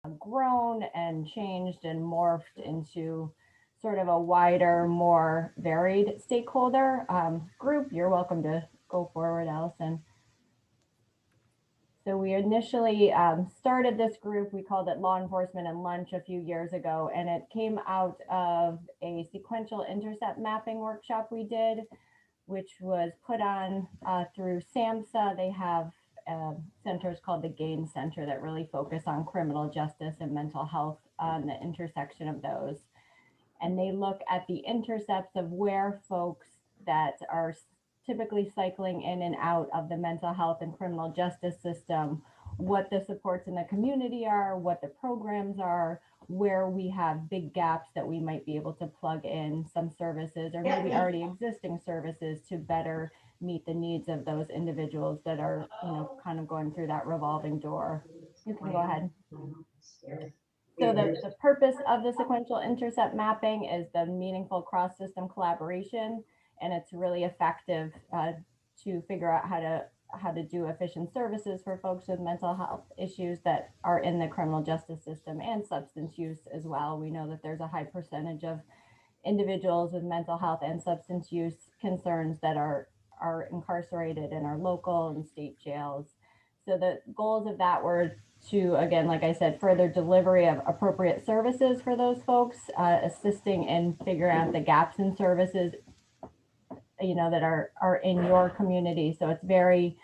grown and changed and morphed into sort of a wider, more varied stakeholder group. You're welcome to go forward, Allison. So we initially started this group, we called it Law Enforcement and Lunch a few years ago, and it came out of a sequential intercept mapping workshop we did, which was put on through SAMHSA. They have centers called the GAIN Center that really focus on criminal justice and mental health on the intersection of those. And they look at the intercepts of where folks that are typically cycling in and out of the mental health and criminal justice system, what the supports in the community are, what the programs are, where we have big gaps that we might be able to plug in some services or maybe already existing services to better meet the needs of those individuals that are, kind of going through that revolving door. You can go ahead. So the purpose of the sequential intercept mapping is the meaningful cross-system collaboration, and it's really effective to figure out how to do efficient services for folks with mental health issues that are in the criminal justice system and substance use as well. We know that there's a high percentage of individuals with mental health and substance use concerns that are incarcerated in our local and state jails. So the goals of that were to, again, like I said, further delivery of appropriate services for those folks, assisting in figuring out the gaps in services, that are in your community. So it's very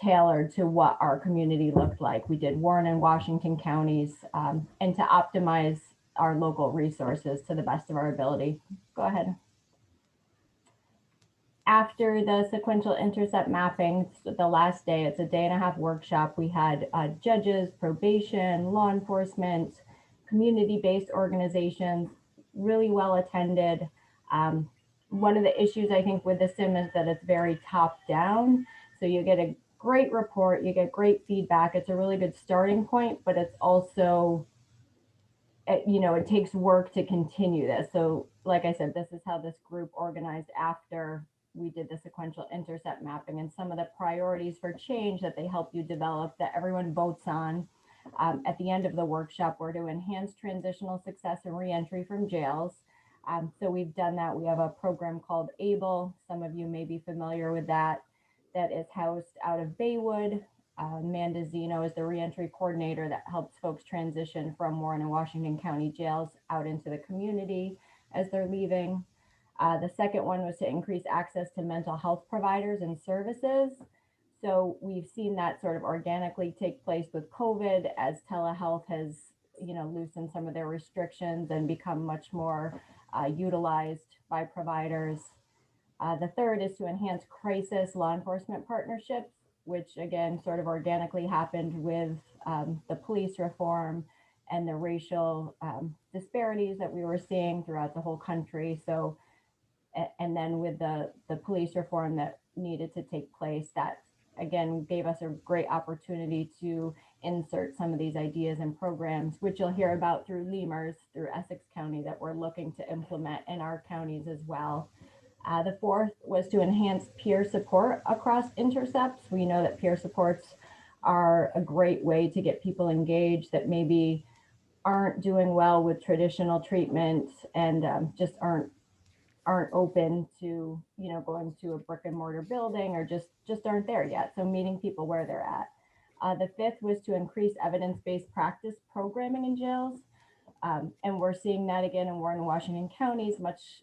tailored to what our community looked like. We did Warren and Washington counties, and to optimize our local resources to the best of our ability. Go ahead. After the sequential intercept mapping, the last day, it's a day and a half workshop. We had judges, probation, law enforcement, community-based organizations, really well attended. One of the issues I think with the sim is that it's very top down. So you get a great report, you get great feedback. It's a really good starting point, but it's also, it takes work to continue this. So like I said, this is how this group organized after we did the sequential intercept mapping, and some of the priorities for change that they help you develop that everyone votes on. At the end of the workshop, we're to enhance transitional success and reentry from jails. So we've done that. We have a program called ABLE. Some of you may be familiar with that. That is housed out of Baywood. Amanda Zeno is the reentry coordinator that helps folks transition from Warren and Washington County jails out into the community as they're leaving. The second one was to increase access to mental health providers and services. So we've seen that sort of organically take place with COVID as telehealth has, loosened some of their restrictions and become much more utilized by providers. The third is to enhance crisis law enforcement partnerships, which again sort of organically happened with the police reform and the racial disparities that we were seeing throughout the whole country. So and then with the police reform that needed to take place, that again gave us a great opportunity to insert some of these ideas and programs, which you'll hear about through LEMHRS, through Essex County, that we're looking to implement in our counties as well. The fourth was to enhance peer support across intercepts. We know that peer supports are a great way to get people engaged that maybe aren't doing well with traditional treatment and just aren't open to going to a brick and mortar building or just aren't there yet. So meeting people where they're at. The fifth was to increase evidence-based practice programming in jails, and we're seeing that again in Warren and Washington counties. Much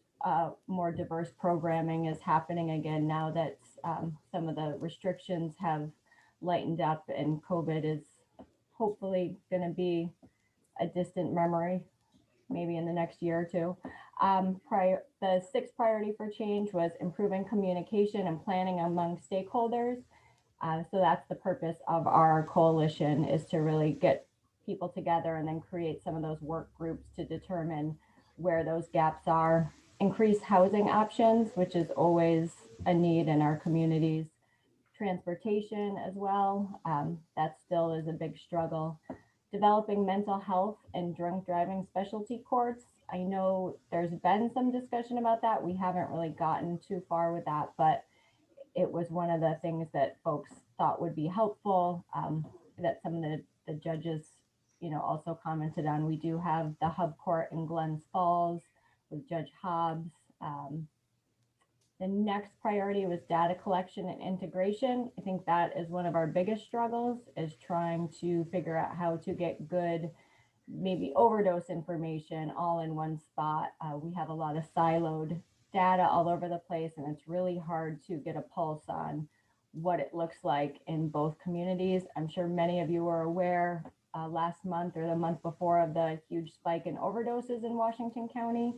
more diverse programming is happening again now that some of the restrictions have lightened up and COVID is hopefully going to be a distant memory, maybe in the next year or two. The sixth priority for change was improving communication and planning among stakeholders. So that's the purpose of our coalition, is to really get people together and then create some of those work groups to determine where those gaps are. Increase housing options, which is always a need in our communities. Transportation as well, that still is a big struggle. Developing mental health and drunk driving specialty courts. I know there's been some discussion about that. We haven't really gotten too far with that, but it was one of the things that folks thought would be helpful, that some of the judges also commented on. We do have the hub court in Glens Falls with Judge Hobbs. The next priority was data collection and integration. I think that is one of our biggest struggles, is trying to figure out how to get good, maybe overdose information all in one spot. We have a lot of siloed data all over the place, and it's really hard to get a pulse on what it looks like in both communities. I'm sure many of you are aware last month or the month before of the huge spike in overdoses in Washington County,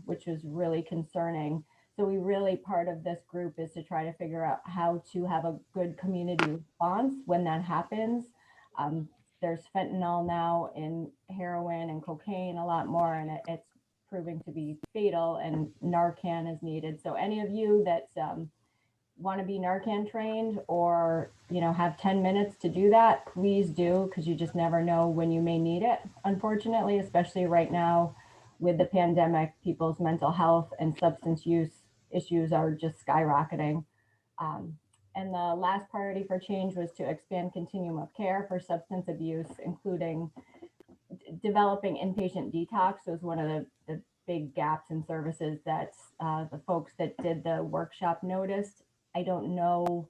which was really concerning. So we really, part of this group is to try to figure out how to have a good community response when that happens. There's fentanyl now in heroin and cocaine a lot more, and it's proving to be fatal, and Narcan is needed. So any of you that want to be Narcan trained, or have 10 minutes to do that, please do, because you just never know when you may need it. Unfortunately, especially right now with the pandemic, people's mental health and substance use issues are just skyrocketing. And the last priority for change was to expand continuum of care for substance abuse, including developing inpatient detox. Was one of the big gaps in services that the folks that did the workshop noticed. I don't know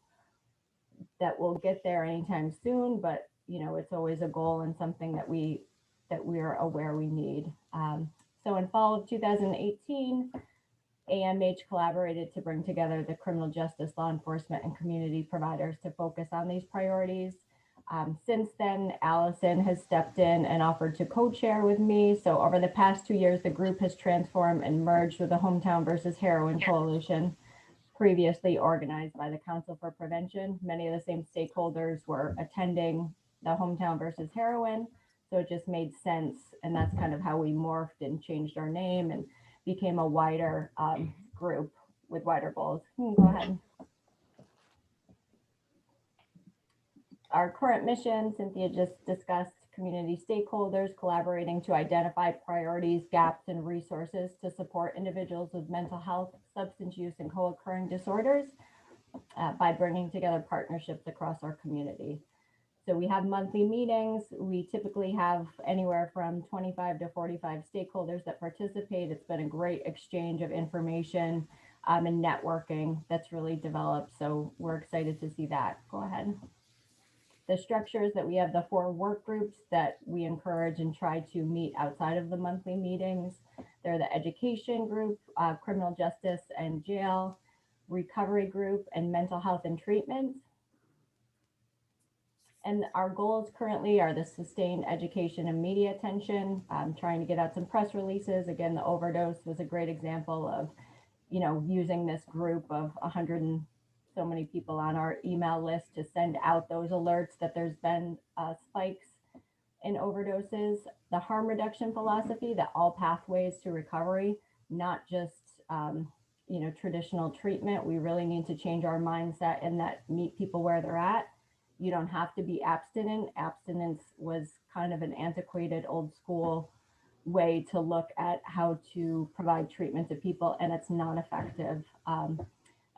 that we'll get there anytime soon, but it's always a goal and something that we're aware we need. So in fall of 2018, AMH collaborated to bring together the criminal justice, law enforcement, and community providers to focus on these priorities. Since then, Allison has stepped in and offered to co-chair with me. So over the past 2 years, the group has transformed and merged with the Hometown versus Heroin Coalition, previously organized by the Council for Prevention. Many of the same stakeholders were attending the Hometown versus Heroin, so it just made sense. And that's kind of how we morphed and changed our name and became a wider group with wider goals. Go ahead. Our current mission, Cynthia just discussed, community stakeholders collaborating to identify priorities, gaps, and resources to support individuals with mental health, substance use, and co-occurring disorders by bringing together partnerships across our community. So we have monthly meetings. We typically have anywhere from 25 to 45 stakeholders that participate. It's been a great exchange of information and networking that's really developed. So we're excited to see that. Go ahead. The structures that we have, the 4 work groups that we encourage and try to meet outside of the monthly meetings. They're the education group, criminal justice and jail, recovery group, and mental health and treatment. And our goals currently are the sustained education and media attention, trying to get out some press releases. Again, the overdose was a great example of, using this group of 100 and so many people on our email list to send out those alerts that there's been spikes in overdoses. The harm reduction philosophy, that all pathways to recovery, not just traditional treatment. We really need to change our mindset and that meet people where they're at. You don't have to be abstinent. Abstinence was kind of an antiquated, old school way to look at how to provide treatment to people, and it's not effective.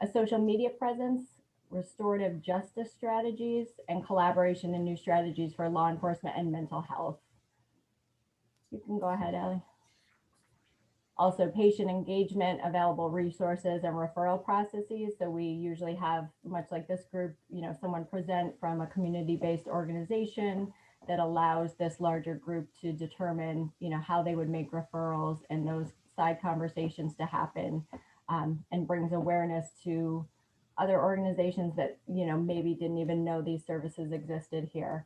A social media presence, restorative justice strategies, and collaboration and new strategies for law enforcement and mental health. You can go ahead, Ellie. Also, patient engagement, available resources, and referral processes. So we usually have, much like this group, someone present from a community-based organization that allows this larger group to determine, how they would make referrals and those side conversations to happen, and brings awareness to other organizations that, maybe didn't even know these services existed here.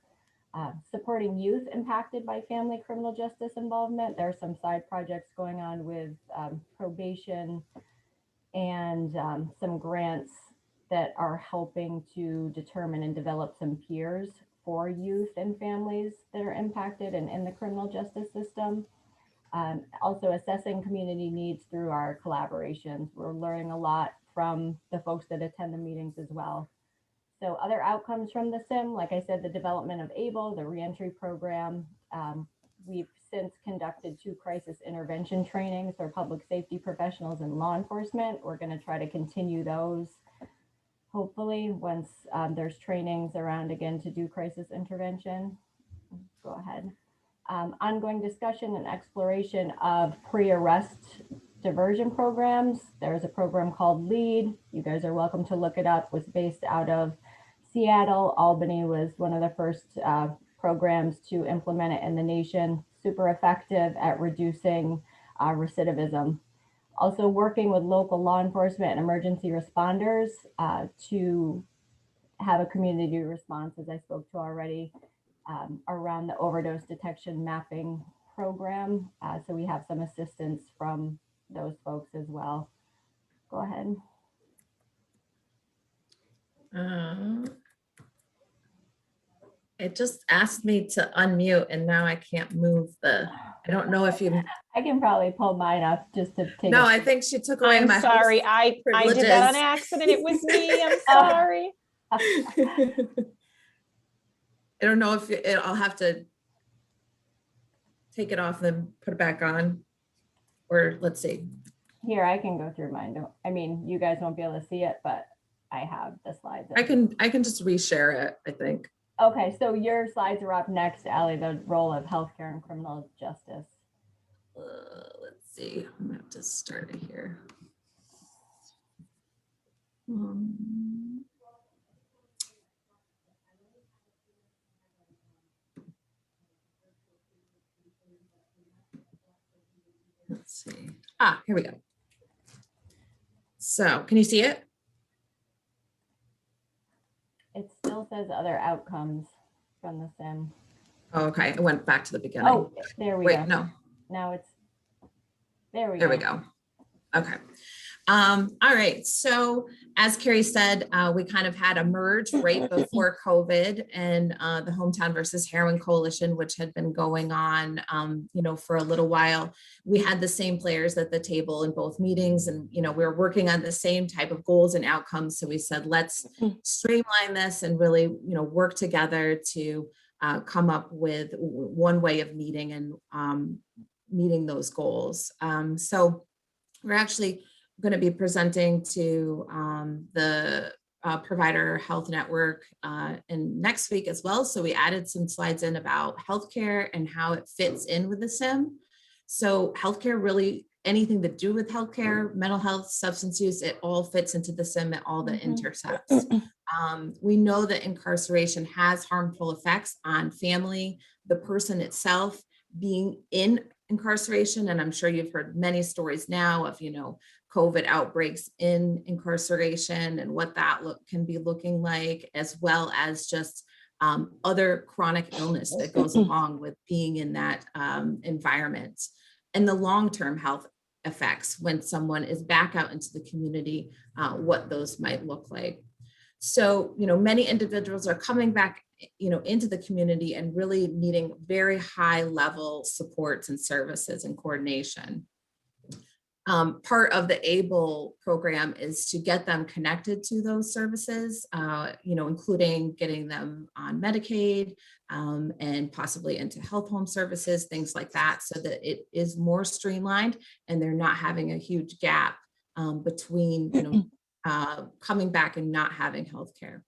Supporting youth impacted by family criminal justice involvement. There are some side projects going on with probation and some grants that are helping to determine and develop some peers for youth and families that are impacted and in the criminal justice system. Also assessing community needs through our collaborations. We're learning a lot from the folks that attend the meetings as well. So other outcomes from the SIM, like I said, the development of ABLE, the reentry program. We've since conducted 2 crisis intervention trainings for public safety professionals and law enforcement. We're going to try to continue those, hopefully, once there's trainings around again to do crisis intervention. go ahead. Ongoing discussion and exploration of pre-arrest diversion programs. There's a program called LEAD. You guys are welcome to look it up. It was based out of Seattle. Albany was one of the first programs to implement it in the nation. Super effective at reducing recidivism. Also working with local law enforcement and emergency responders to have a community response, as I spoke to already, around the overdose detection mapping program. So we have some assistance from those folks as well. Go ahead. It just asked me to unmute and now I can't move the, I don't know if you. I can probably pull mine up just to take. No, I think she took away I'm my sorry. host I did that on accident. It was me. I'm sorry. I don't know if I'll have to take it off and put it back on, or let's see. Here, I can go through mine. I mean, you guys won't be able to see it, but I have the slides. I can just reshare it, I think. Okay, so your slides are up next, Allie, the role of healthcare and criminal justice. Let's see, I'm gonna have to start it here. Let's see. Here we go. So can you see it? It still says other outcomes from the sim. Oh, okay, it went back to the beginning. Oh, there we go. Wait, no. Now it's, there we There go. we go. Okay. All right. So as Carrie said, we kind of had a merge right before COVID, and the Hometown versus Heroin Coalition, which had been going on, for a little while. We had the same players at the table in both meetings, and we were working on the same type of goals and outcomes. So we said, let's streamline this and really, work together to come up with one way of meeting and meeting those goals. So we're actually going to be presenting to the Provider Health Network in next week as well. So we added some slides in about healthcare and how it fits in with the SIM. So healthcare, really anything to do with healthcare, mental health, substance use, it all fits into the SIM at all the intercepts. We know that incarceration has harmful effects on family, the person itself being in incarceration. And I'm sure you've heard many stories now of, COVID outbreaks in incarceration and what that can be looking like, as well as just other chronic illness that goes along with being in that environment, and the long-term health effects when someone is back out into the community, what those might look like. So, many individuals are coming back, into the community and really needing very high level supports and services and coordination. Part of the ABLE program is to get them connected to those services, including getting them on Medicaid and possibly into health home services, things like that, so that it is more streamlined and they're not having a huge gap between, coming back and not having healthcare.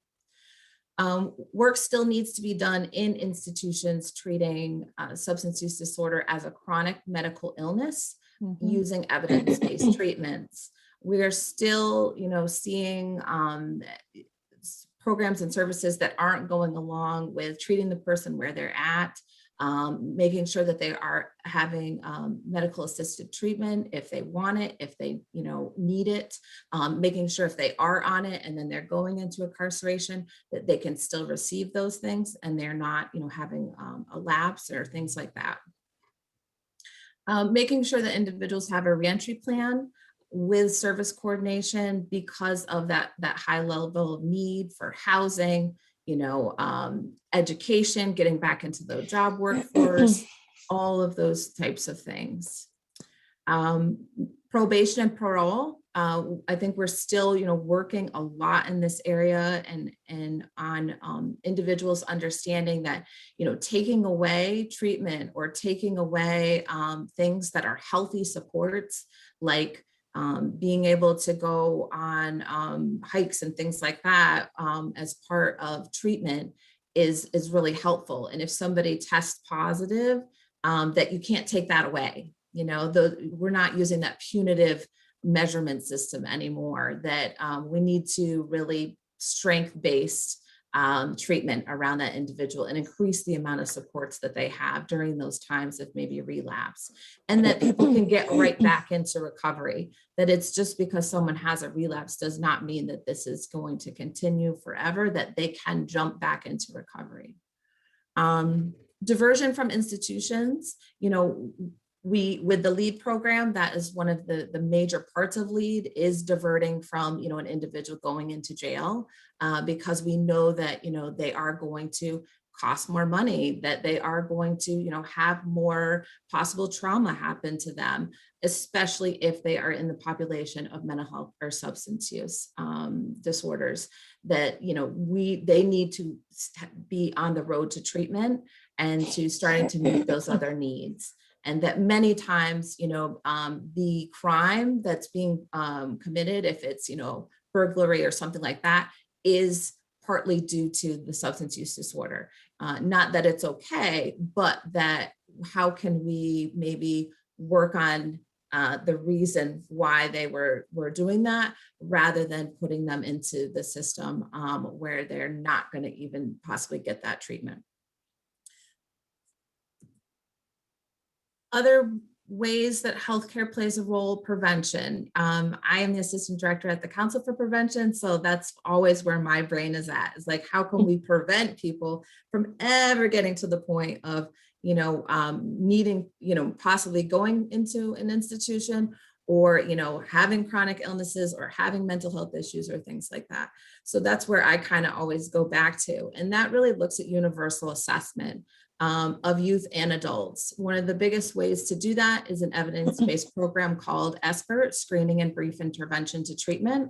Work still needs to be done in institutions treating substance use disorder as a chronic medical illness, using evidence-based treatments. We are still, seeing programs and services that aren't going along with treating the person where they're at, making sure that they are having medical assisted treatment if they want it, if they need it, making sure if they are on it and then they're going into incarceration that they can still receive those things and they're not having a lapse or things like that. Making sure that individuals have a reentry plan with service coordination because of that high level of need for housing, education, getting back into the job workforce, all of those types of things. Probation and parole. I think we're still, working a lot in this area and on individuals understanding that, taking away treatment or taking away things that are healthy supports, like being able to go on hikes and things like that as part of treatment is really helpful. And if somebody tests positive, that you can't take that away. You know, we're not using that punitive measurement system anymore, that we need to really strength-based treatment around that individual and increase the amount of supports that they have during those times of maybe relapse, and that people can get right back into recovery. That it's just because someone has a relapse does not mean that this is going to continue forever, that they can jump back into recovery. Diversion from institutions, you know, with the LEAD program, that is one of the major parts of LEAD, is diverting from, you know, an individual going into jail, because we know that, you know, they are going to cost more money, that they are going to, you know, have more possible trauma happen to them, especially if they are in the population of mental health or substance use disorders, that, you know, they need to be on the road to treatment and to starting to meet those other needs. And that many times, you know, the crime that's being committed, if it's, you know, burglary or something like that, is partly due to the substance use disorder. Not that it's okay, but that how can we maybe work on the reason why they were doing that, rather than putting them into the system where they're not going to even possibly get that treatment. Other ways that healthcare plays a role: prevention. I am the assistant director at the Council for Prevention, so that's always where my brain is at. Is like, how can we prevent people from ever getting to the point of, you know, needing, you know, possibly going into an institution, or, you know, having chronic illnesses or having mental health issues or things like that. So that's where I kind of always go back to, and that really looks at universal assessment of youth and adults. One of the biggest ways to do that is an evidence-based program called SBIRT, Screening and Brief Intervention to Treatment,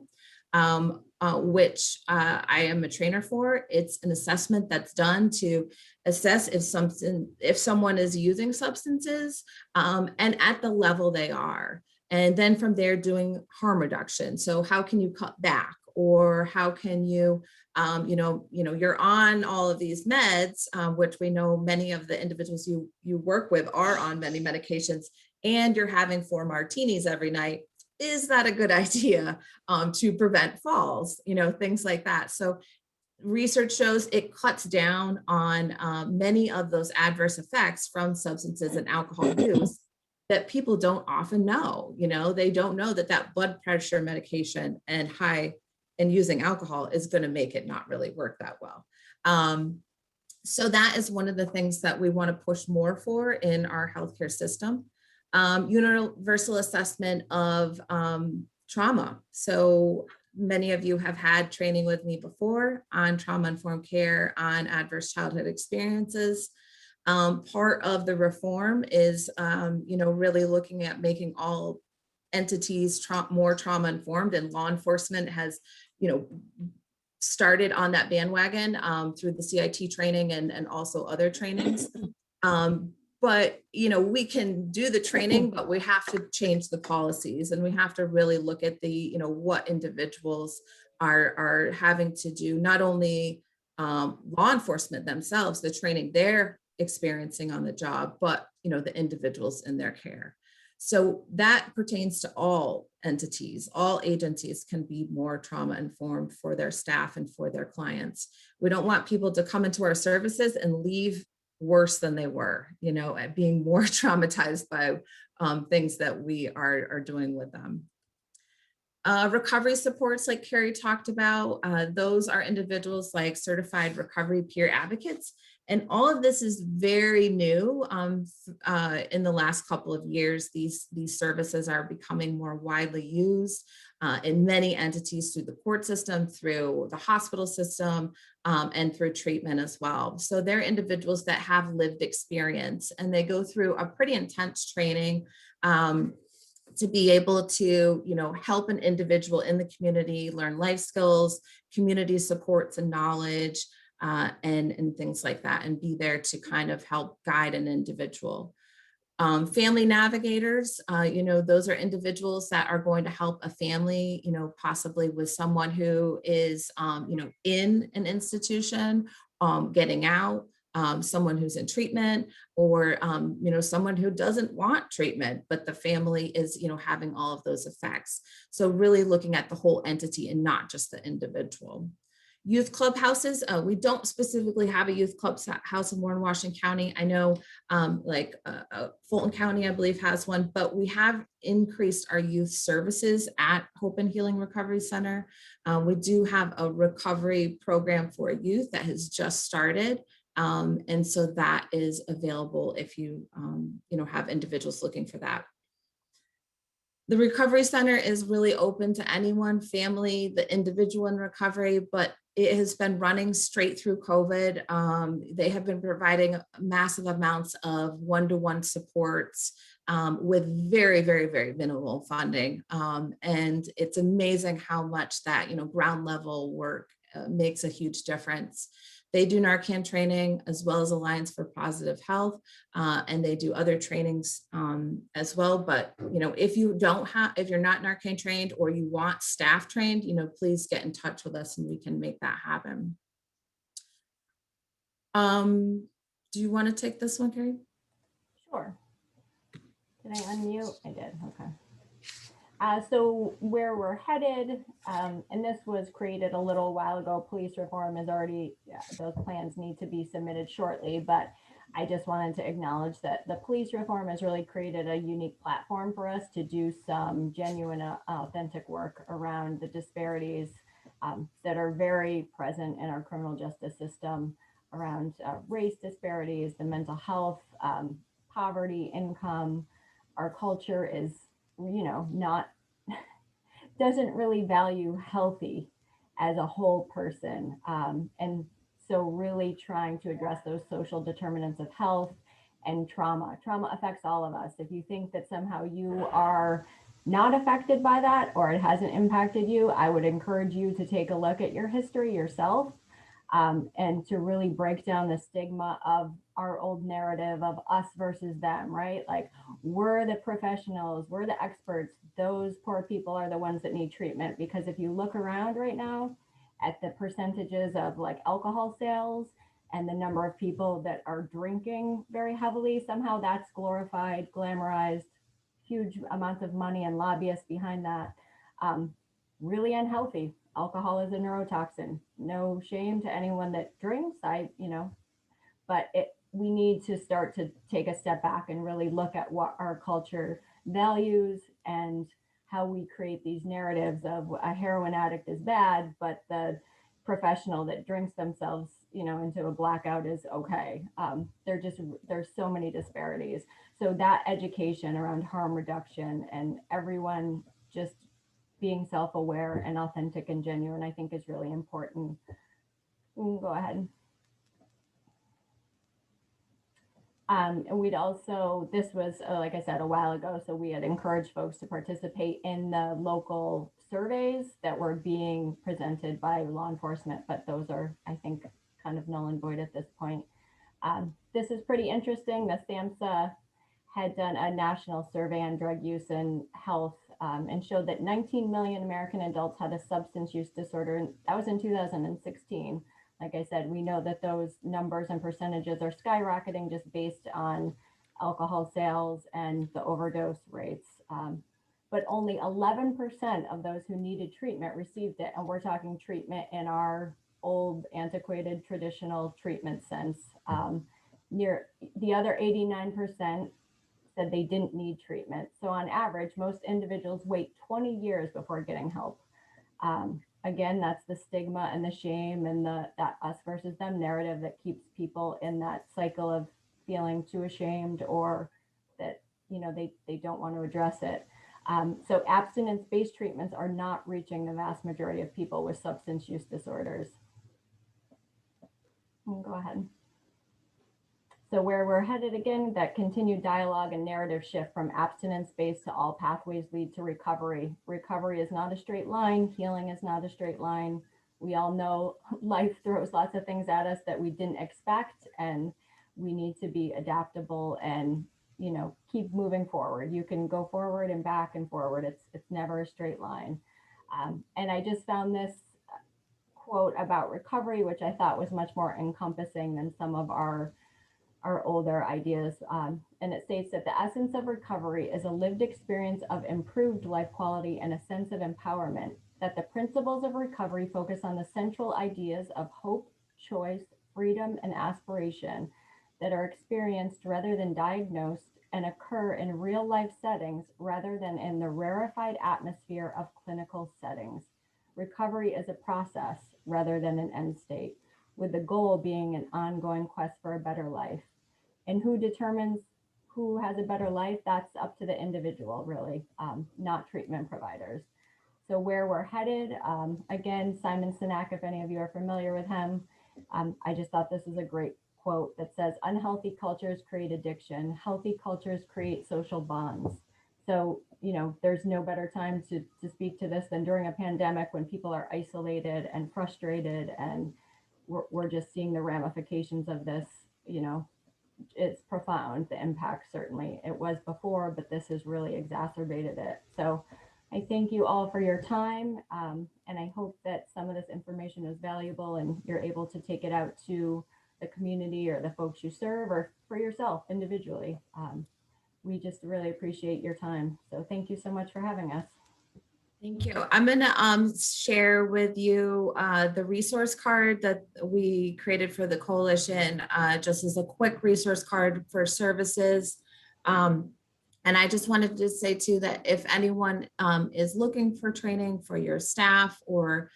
which I am a trainer for. It's an assessment that's done to assess if someone is using substances and at the level they are. And then from there, doing harm reduction. So how can you cut back? Or how can you, you're on all of these meds, which we know many of the individuals you work with are on many medications, and you're having 4 martinis every night. Is that a good idea to prevent falls? You know, things like that. So research shows it cuts down on many of those adverse effects from substances and alcohol use that people don't often know. You know, they don't know that blood pressure medication and using alcohol is going to make it not really work that well. So that is one of the things that we want to push more for in our healthcare system. Universal assessment of trauma. So many of you have had training with me before on trauma-informed care, on adverse childhood experiences. Part of the reform is, really looking at making all entities more trauma-informed, and law enforcement has, started on that bandwagon through the CIT training and also other trainings. But, we can do the training, but we have to change the policies, and we have to really look at the, what individuals are having to do, not only law enforcement themselves, the training they're experiencing on the job, but, the individuals in their care. So that pertains to all entities. All agencies can be more trauma informed for their staff and for their clients. We don't want people to come into our services and leave worse than they were, at being more traumatized by things that we are doing with them. Recovery supports, like Carrie talked about, those are individuals like certified recovery peer advocates. And all of this is very new. In the last couple of years, these services are becoming more widely used in many entities through the court system, through the hospital system, and through treatment as well. So they're individuals that have lived experience, and they go through a pretty intense training to be able to, help an individual in the community learn life skills, community supports and knowledge, and things like that, and be there to kind of help guide an individual. Family navigators, those are individuals that are going to help a family, possibly with someone who is, in an institution getting out, someone who's in treatment, or someone who doesn't want treatment, but the family is having all of those effects. So really looking at the whole entity and not just the individual. Youth clubhouses, we don't specifically have a youth clubhouse in Warren, Washington County. I know Fulton County, I believe, has one, but we have increased our youth services at Hope and Healing Recovery Center. We do have a recovery program for youth that has just started. And so that is available if you, have individuals looking for that. The recovery center is really open to anyone, family, the individual in recovery, but it has been running straight through COVID. They have been providing massive amounts of one-to-one supports with very, very, very minimal funding. And it's amazing how much that, ground level work makes a huge difference. They do Narcan training as well as Alliance for Positive Health, and they do other trainings as well. But if you're not Narcan trained or you want staff trained, please get in touch with us and we can make that happen. Do you want to take this one, Carrie? Sure. Did I unmute? I did. Okay. So where we're headed, and this was created a little while ago, police reform is already, those plans need to be submitted shortly, but I just wanted to acknowledge that the police reform has really created a unique platform for us to do some genuine, authentic work around the disparities that are very present in our criminal justice system around race disparities, the mental health, poverty, income. Our culture is doesn't really value healthy as a whole person. And so really trying to address those social determinants of health and trauma. Trauma affects all of us. If you think that somehow you are not affected by that or it hasn't impacted you, I would encourage you to take a look at your history yourself. And to really break down the stigma of our old narrative of us versus them, right? Like we're the professionals, we're the experts. Those poor people are the ones that need treatment. Because if you look around right now at the percentages of like alcohol sales and the number of people that are drinking very heavily, somehow that's glorified, glamorized, huge amounts of money and lobbyists behind that. Really unhealthy. Alcohol is a neurotoxin. No shame to anyone that drinks. But we need to start to take a step back and really look at what our culture values and how we create these narratives of a heroin addict is bad, but the professional that drinks themselves, into a blackout is okay. There's so many disparities. So that education around harm reduction and everyone just being self-aware and authentic and genuine, I think is really important. Go ahead. And we'd also, this was, like I said, a while ago, so we had encouraged folks to participate in the local surveys that were being presented by law enforcement, but those are, I think, kind of null and void at this point. This is pretty interesting. The SAMHSA had done a national survey on drug use and health and showed that 19 million American adults had a substance use disorder. And that was in 2016. Like I said, we know that those numbers and percentages are skyrocketing just based on alcohol sales and the overdose rates. But only 11% of those who needed treatment received it. And we're talking treatment in our old, antiquated, traditional treatment sense. Near the other 89% said they didn't need treatment. So on average, most individuals wait 20 years before getting help. Again, that's the stigma and the shame and that us versus them narrative that keeps people in that cycle of feeling too ashamed or that they don't want to address it. So abstinence-based treatments are not reaching the vast majority of people with substance use disorders. Go ahead. So where we're headed again, that continued dialogue and narrative shift from abstinence-based to all pathways lead to recovery. Recovery is not a straight line. Healing is not a straight line. We all know life throws lots of things at us that we didn't expect, and we need to be adaptable and keep moving forward. You can go forward and back and forward. It's never a straight line. And I just found this quote about recovery, which I thought was much more encompassing than some of our older ideas. And it states that the essence of recovery is a lived experience of improved life quality and a sense of empowerment, that the principles of recovery focus on the central ideas of hope, choice, freedom, and aspiration that are experienced rather than diagnosed and occur in real life settings rather than in the rarefied atmosphere of clinical settings. Recovery is a process rather than an end state, with the goal being an ongoing quest for a better life. And who determines who has a better life? That's up to the individual, really, not treatment providers. So where we're headed, again, Simon Sinek, if any of you are familiar with him, I just thought this is a great quote that says, unhealthy cultures create addiction, healthy cultures create social bonds. So, there's no better time to speak to this than during a pandemic when people are isolated and frustrated, and we're just seeing the ramifications of this. It's profound, the impact. Certainly it was before, but this has really exacerbated it. So I thank you all for your time, and I hope that some of this information is valuable and you're able to take it out to the community or the folks you serve or for yourself individually. We just really appreciate your time. So thank you so much for having us. Thank you. I'm going to share with you the resource card that we created for the coalition, just as a quick resource card for services. And I just wanted to say too that if anyone is looking for training for your staff, or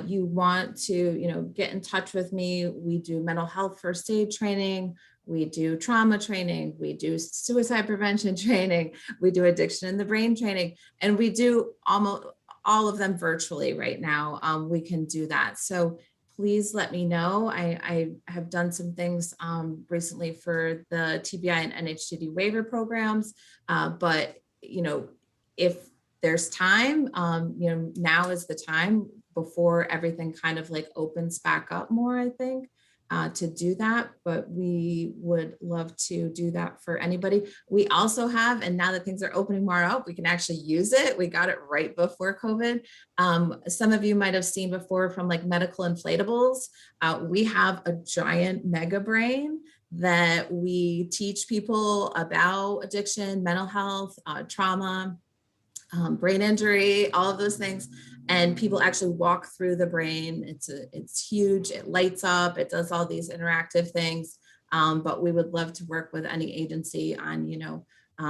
you want to, get in touch with me, we do mental health first aid training. We do trauma training, we do suicide prevention training, we do addiction in the brain training, and we do almost all of them virtually right now. We can do that. So please let me know. I have done some things recently for the TBI and NHTD waiver programs, but if there's time, now is the time before everything kind of like opens back up more, I think. To do that, but we would love to do that for anybody. We also have, and now that things are opening more up, we can actually use it. We got it right before COVID. Some of you might have seen before from like medical inflatables. We have a giant mega brain that we teach people about addiction, mental health, trauma, brain injury, all of those things. And people actually walk through the brain. It's huge. It lights up. It does all these interactive things. But we would love to work with any agency on,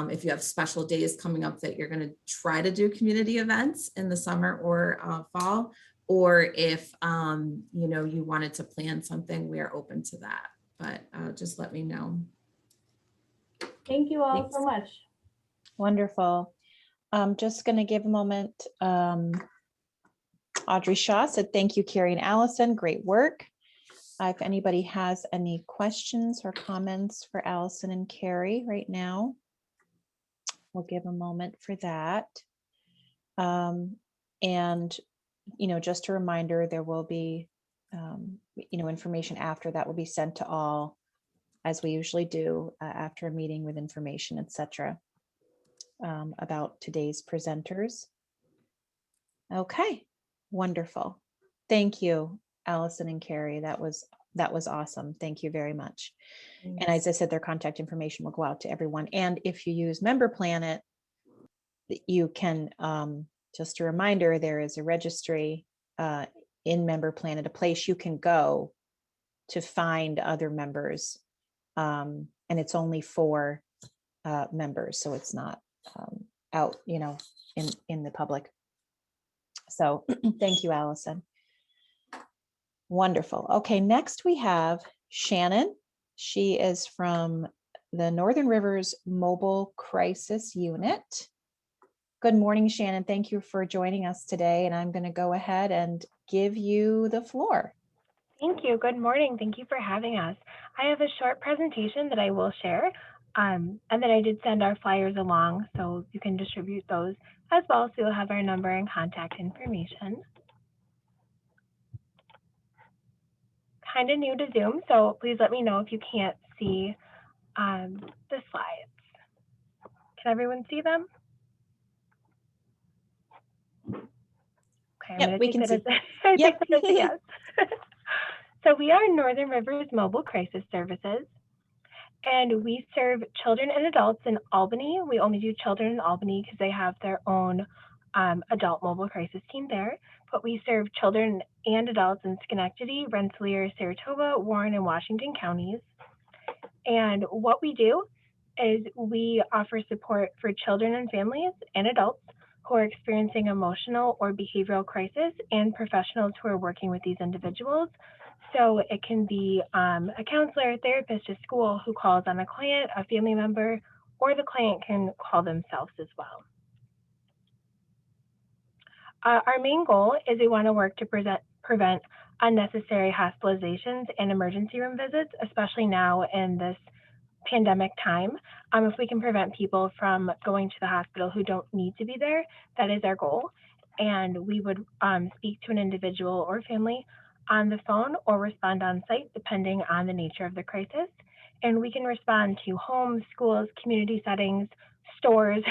if you have special days coming up that you're going to try to do community events in the summer or fall, or if, you wanted to plan something, we are open to that. But just let me know. Thank you all Thanks. so much. Wonderful. I'm just going to give a moment. Audrey Shaw said, thank you, Carrie and Allison. Great work. If anybody has any questions or comments for Allison and Carrie right now, we'll give a moment for that. And, just a reminder, there will be, information after that will be sent to all, as we usually do after a meeting with information, etc. About today's presenters. Okay, wonderful. Thank you, Allison and Carrie. That was awesome. Thank you very much. Thanks. And as I said, their contact information will go out to everyone. And if you use Member Planet, you can, just a reminder, there is a registry in Member Planet, a place you can go to find other members. And it's only for members, so it's not out, in the public. So thank you, Allison. Wonderful. Okay, next we have Shannon. She is from the Northern Rivers Mobile Crisis Unit. Good morning, Shannon. Thank you for joining us today. And I'm going to go ahead and give you the floor. Thank you. Good morning. Thank you for having us. I have a short presentation that I will share. And then I did send our flyers along, so you can distribute those as well. So you'll have our number and contact information. Kind of new to Zoom, so please let me know if you can't see the slides. Can everyone see them? Okay, I'm Yep, going we to can take see. that as, I Yep. take that as a yes. So we are Northern Rivers Mobile Crisis Services, and we serve children and adults in Albany. We only do children in Albany because they have their own adult mobile crisis team there. But we serve children and adults in Schenectady, Rensselaer, Saratoga, Warren, and Washington counties. And what we do is we offer support for children and families and adults who are experiencing emotional or behavioral crisis, and professionals who are working with these individuals. So it can be a counselor, a therapist, a school who calls on a client, a family member, or the client can call themselves as well. Our main goal is we want to work to prevent unnecessary hospitalizations and emergency room visits, especially now in this pandemic time. If we can prevent people from going to the hospital who don't need to be there, that is our goal. And we would speak to an individual or family on the phone or respond on site, depending on the nature of the crisis. And we can respond to homes, schools, community settings, stores.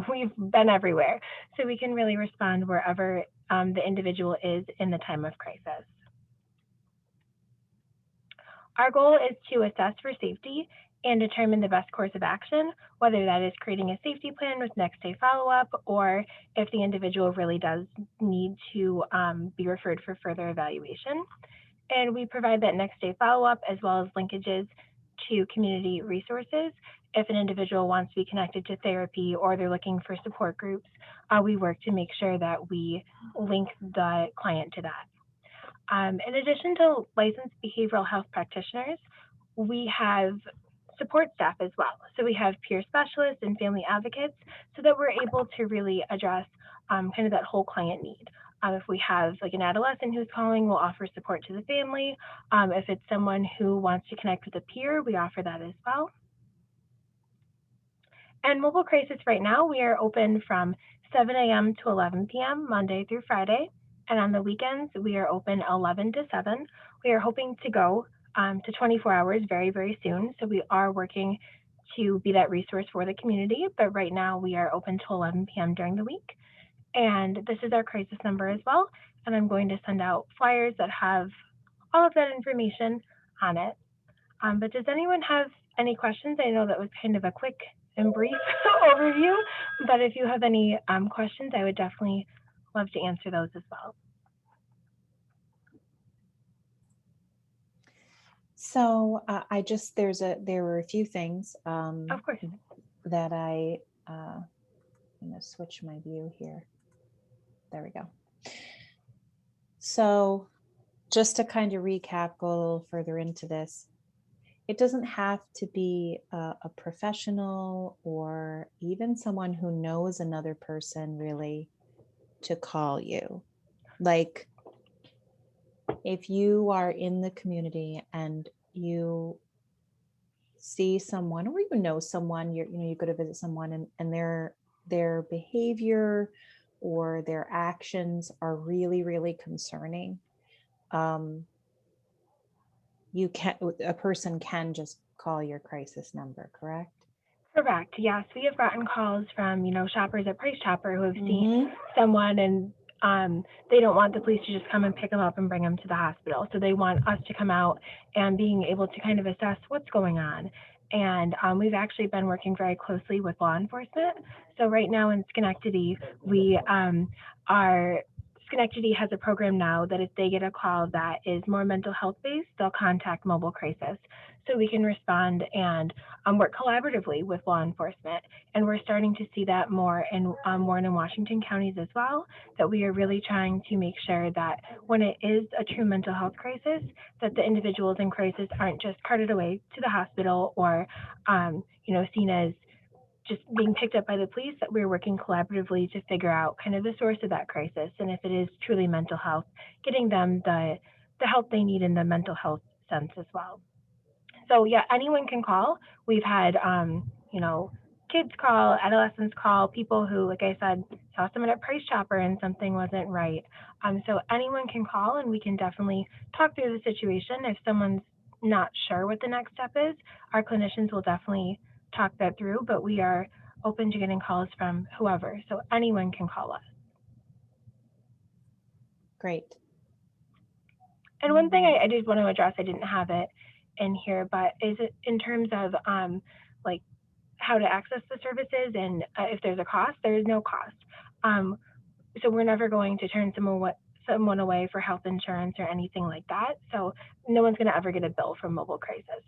We've been everywhere. So we can really respond wherever the individual is in the time of crisis. Our goal is to assess for safety and determine the best course of action, whether that is creating a safety plan with next day follow-up, or if the individual really does need to be referred for further evaluation. And we provide that next day follow-up as well as linkages to community resources. If an individual wants to be connected to therapy or they're looking for support groups, we work to make sure that we link the client to that. In addition to licensed behavioral health practitioners, we have support staff as well. So we have peer specialists and family advocates so that we're able to really address kind of that whole client need. If we have like an adolescent who's calling, we'll offer support to the family. If it's someone who wants to connect with a peer, we offer that as well. And mobile crisis right now, we are open from 7 a.m. to 11 p.m. Monday through Friday. And on the weekends, we are open 11 to 7. We are hoping to go to 24 hours very, very soon. So we are working to be that resource for the community. But right now, we are open to 11 p.m. during the week. And this is our crisis number as well. And I'm going to send out flyers that have all of that information on it. But does anyone have any questions? I know that was kind of a quick and brief overview, but if you have any questions, I would definitely love to answer those as well. So there were a few things Of course. that I'm gonna switch my view here. There we go. So just to kind of recap, go a little further into this, it doesn't have to be a professional or even someone who knows another person really to call you. Like if you are in the community and you see someone or you know someone, you go to visit someone and their behavior or their actions are really, really concerning. A person can just call your crisis number, correct? Correct. Yes, we have gotten calls from, shoppers at Price Chopper who have seen someone and they don't want the police to just come and pick them up and bring them to the hospital. So they want us to come out and being able to kind of assess what's going on. And we've actually been working very closely with law enforcement. So right now in Schenectady, Schenectady has a program now that if they get a call that is more mental health based, they'll contact mobile crisis. So we can respond and work collaboratively with law enforcement. And we're starting to see that more in Warren and Washington counties as well, that we are really trying to make sure that when it is a true mental health crisis, that the individuals in crisis aren't just carted away to the hospital or, seen as just being picked up by the police, that we're working collaboratively to figure out kind of the source of that crisis. And if it is truly mental health, getting them the help they need in the mental health sense as well. So yeah, anyone can call. We've had, kids call, adolescents call, people who, like I said, saw someone at Price Chopper and something wasn't right. So anyone can call and we can definitely talk through the situation. If someone's not sure what the next step is, our clinicians will definitely talk that through, but we are open to getting calls from whoever. So anyone can call us. Great. And one thing I did want to address, I didn't have it in here, but is it in terms of like how to access the services and if there's a cost, there is no cost. So we're never going to turn someone away for health insurance or anything like that. So no one's going to ever get a bill from Mobile Crisis.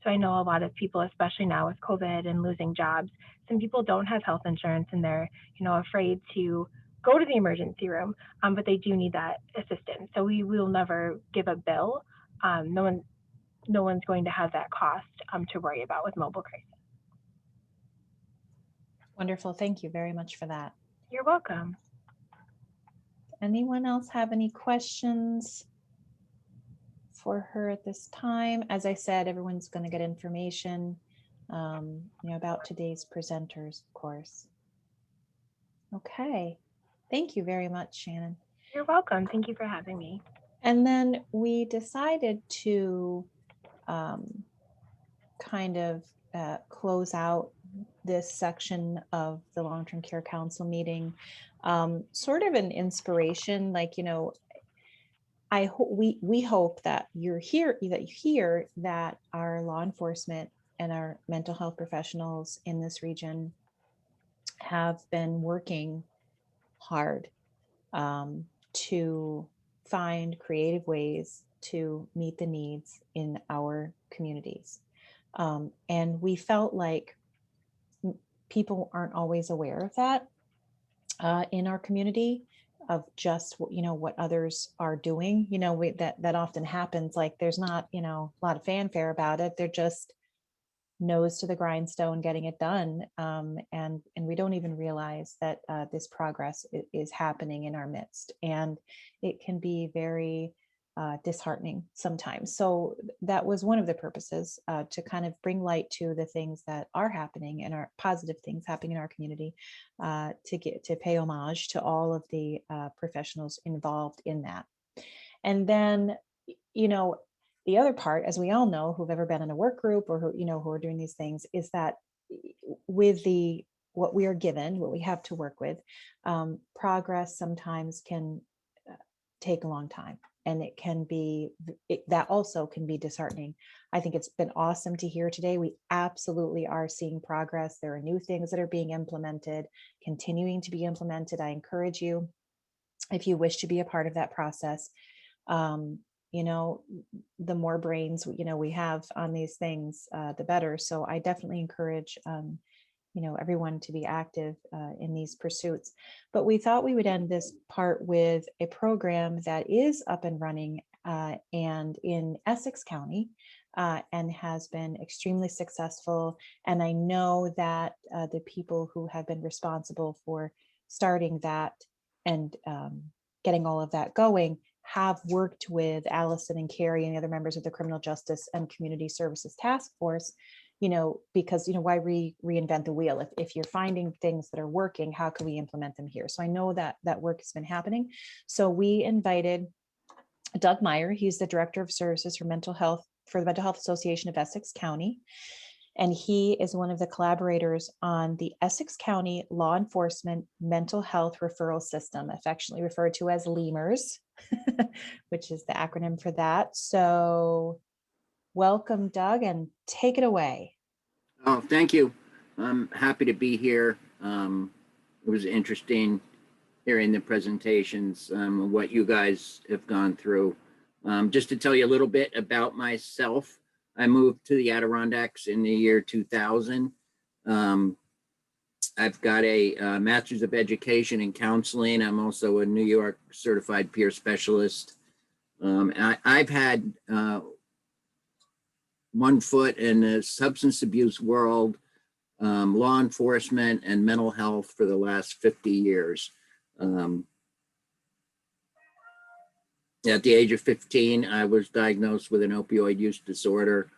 So I know a lot of people, especially now with COVID and losing jobs, some people don't have health insurance and they're, afraid to go to the emergency room, but they do need that assistance. So we will never give a bill. No one's going to have that cost to worry about with Mobile Crisis. Wonderful. Thank you very much for that. You're welcome. Anyone else have any questions for her at this time? As I said, everyone's going to get information about today's presenters, of course. Okay. Thank you very much, Shannon. You're welcome. Thank you for having me. And then we decided to kind of close out this section of the Long-Term Care Council meeting, sort of an inspiration, we hope that you hear that our law enforcement and our mental health professionals in this region have been working hard to find creative ways to meet the needs in our communities. And we felt like people aren't always aware of that in our community, of just what others are doing. That often happens. Like there's not a lot of fanfare about it. They're just nose to the grindstone getting it done, and we don't even realize that this progress is happening in our midst, and it can be very disheartening sometimes. So that was one of the purposes, to kind of bring light to the things that are happening and are positive things happening in our community, to pay homage to all of the professionals involved in that. And then, the other part, as we all know, who've ever been in a work group or who are doing these things, is that with what we are given, what we have to work with, progress sometimes can take a long time. And that also can be disheartening. I think it's been awesome to hear today. We absolutely are seeing progress. There are new things that are being implemented, continuing to be implemented. I encourage you, if you wish to be a part of that process, the more brains, we have on these things, the better. So I definitely encourage, everyone to be active in these pursuits. But we thought we would end this part with a program that is up and running and in Essex County, and has been extremely successful. And I know that the people who have been responsible for starting that and getting all of that going have worked with Allison and Carrie and the other members of the Criminal Justice and Community Services Task Force, because, why reinvent the wheel? If you're finding things that are working, how can we implement them here? So I know that work has been happening. So we invited Doug Meyer. He's the Director of Services for the Mental Health Association of Essex County. And he is one of the collaborators on the Essex County Law Enforcement Mental Health Referral System, affectionately referred to as LEMHRS, which is the acronym for that. So welcome, Doug, and take it away. Oh, thank you. I'm happy to be here. It was interesting hearing the presentations, what you guys have gone through. Just to tell you a little bit about myself, I moved to the Adirondacks in the year 2000. I've got a Master's of Education in Counseling. I'm also a New York Certified Peer Specialist. I've had one foot in the substance abuse world, law enforcement, and mental health for the last 50 years. At the age of 15, I was diagnosed with an opioid use disorder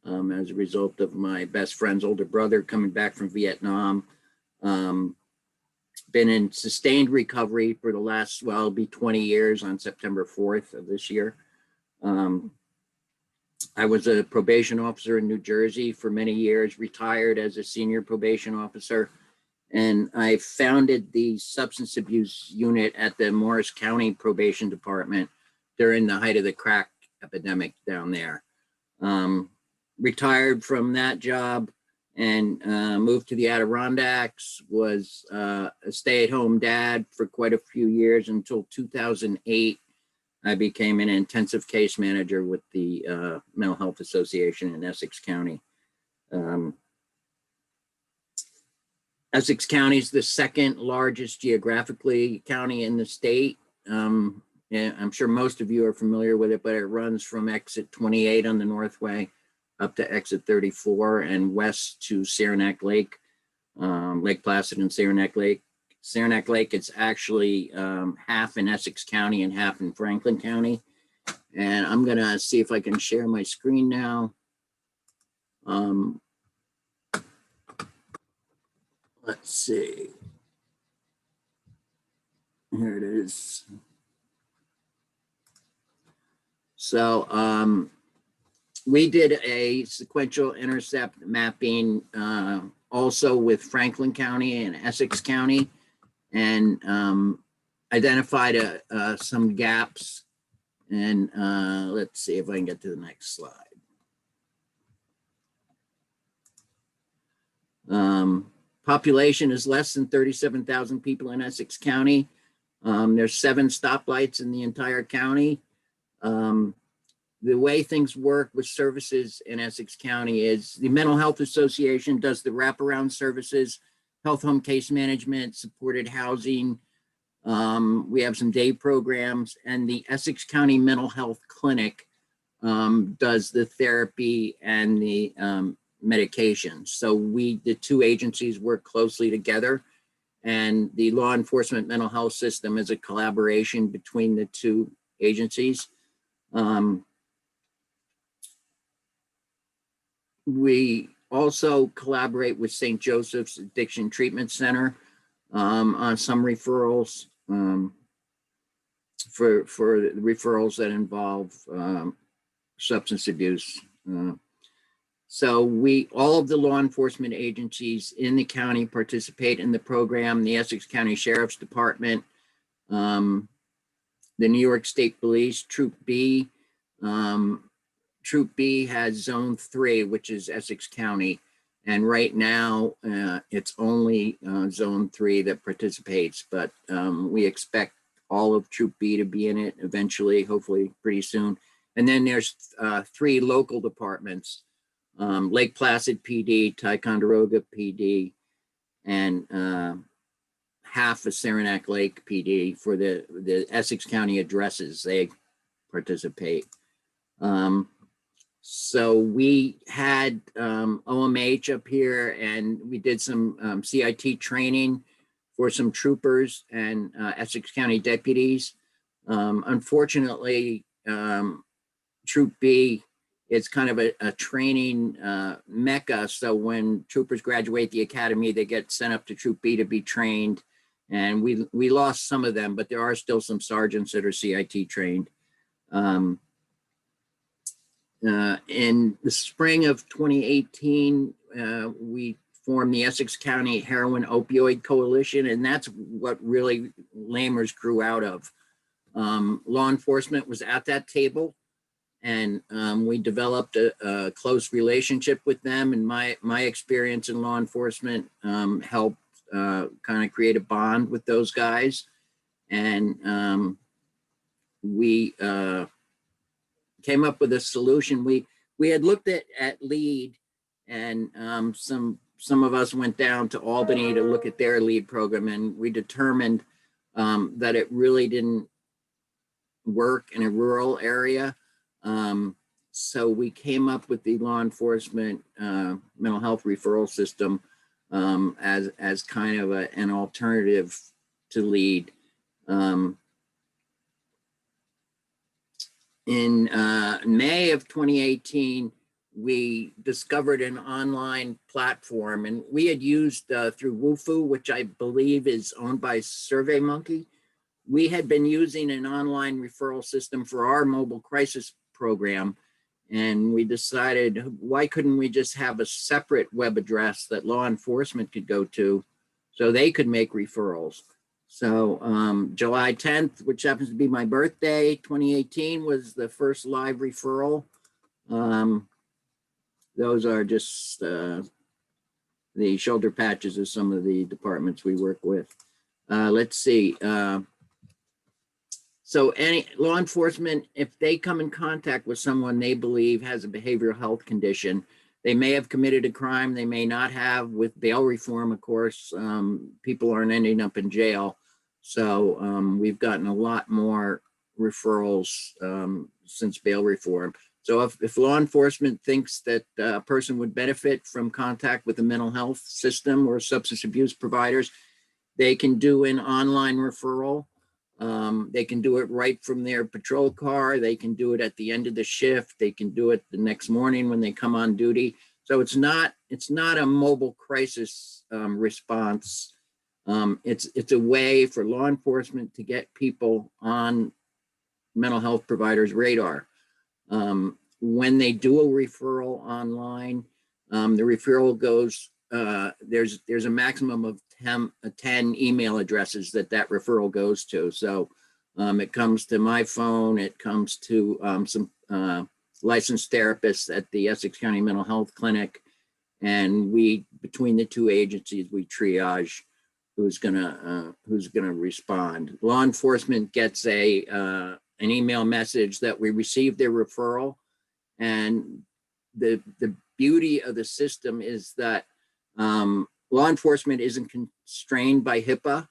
as a result of my best friend's older brother coming back from Vietnam. Been in sustained recovery for the last, well, it'll be 20 years on September 4th of this year. I was a probation officer in New Jersey for many years, retired as a senior probation officer. And I founded the substance abuse unit at the Morris County Probation Department during the height of the crack epidemic down there. Retired from that job and moved to the Adirondacks, was a stay-at-home dad for quite a few years until 2008. I became an intensive case manager with the Mental Health Association in Essex County. Essex County is the second largest geographically county in the state. And I'm sure most of you are familiar with it, but it runs from exit 28 on the Northway up to exit 34 and west to Saranac Lake, Lake Placid and Saranac Lake. Saranac Lake, it's actually half in Essex County and half in Franklin County. And I'm gonna see if I can share my screen now. Let's see. Here it is. So we did a sequential intercept mapping also with Franklin County and Essex County, and identified some gaps. And let's see if I can get to the next slide. Population is less than 37,000 people in Essex County. There's 7 stoplights in the entire county. The way things work with services in Essex County is the Mental Health Association does the wraparound services, health home case management, supported housing. We have some day programs, and the Essex County Mental Health Clinic does the therapy and the medication. So the two agencies work closely together, and the law enforcement mental health system is a collaboration between the two agencies. We also collaborate with St. Joseph's Addiction Treatment Center on some referrals for referrals that involve substance abuse. So all of the law enforcement agencies in the county participate in the program. The Essex County Sheriff's Department, the New York State Police, Troop B. Troop B has Zone 3, which is Essex County. And right now, it's only Zone 3 that participates, but we expect all of Troop B to be in it eventually, hopefully pretty soon. And then there's 3 local departments, Lake Placid PD, Ticonderoga PD, and half of Saranac Lake PD for the Essex County addresses. They participate. So we had OMH up here, and we did some CIT training for some troopers and Essex County deputies. Unfortunately, Troop B is kind of a training mecca. So when troopers graduate the academy, they get sent up to Troop B to be trained. And we lost some of them, but there are still some sergeants that are CIT trained. In the spring of 2018, we formed the Essex County Heroin Opioid Coalition, and that's what really LEMHRS grew out of. Law enforcement was at that table, and we developed a close relationship with them, and my experience in law enforcement helped kind of create a bond with those guys. And we came up with a solution. We had looked at LEAD, and some of us went down to Albany to look at their LEAD program, and we determined that it really didn't work in a rural area. So we came up with the law enforcement mental health referral system as kind of an alternative to LEAD. In May of 2018, we discovered an online platform, and we had used through Wufoo, which I believe is owned by SurveyMonkey. We had been using an online referral system for our mobile crisis program, and we decided, why couldn't we just have a separate web address that law enforcement could go to so they could make referrals? So July 10th, which happens to be my birthday, 2018, was the first live referral. Those are just the shoulder patches of some of the departments we work with. Let's see. So any law enforcement, if they come in contact with someone they believe has a behavioral health condition, they may have committed a crime, they may not have. With bail reform, of course, people aren't ending up in jail. So we've gotten a lot more referrals since bail reform. So if law enforcement thinks that a person would benefit from contact with the mental health system or substance abuse providers, they can do an online referral. They can do it right from their patrol car. They can do it at the end of the shift. They can do it the next morning when they come on duty. So it's not a mobile crisis response. It's a way for law enforcement to get people on mental health providers' radar. When they do a referral online, the referral goes, there's a maximum of 10 email addresses that referral goes to. So it comes to my phone, it comes to some licensed therapists at the Essex County Mental Health Clinic. And between the two agencies, we triage who's gonna respond. Law enforcement gets an email message that we received their referral. And the beauty of the system is that law enforcement isn't constrained by HIPAA,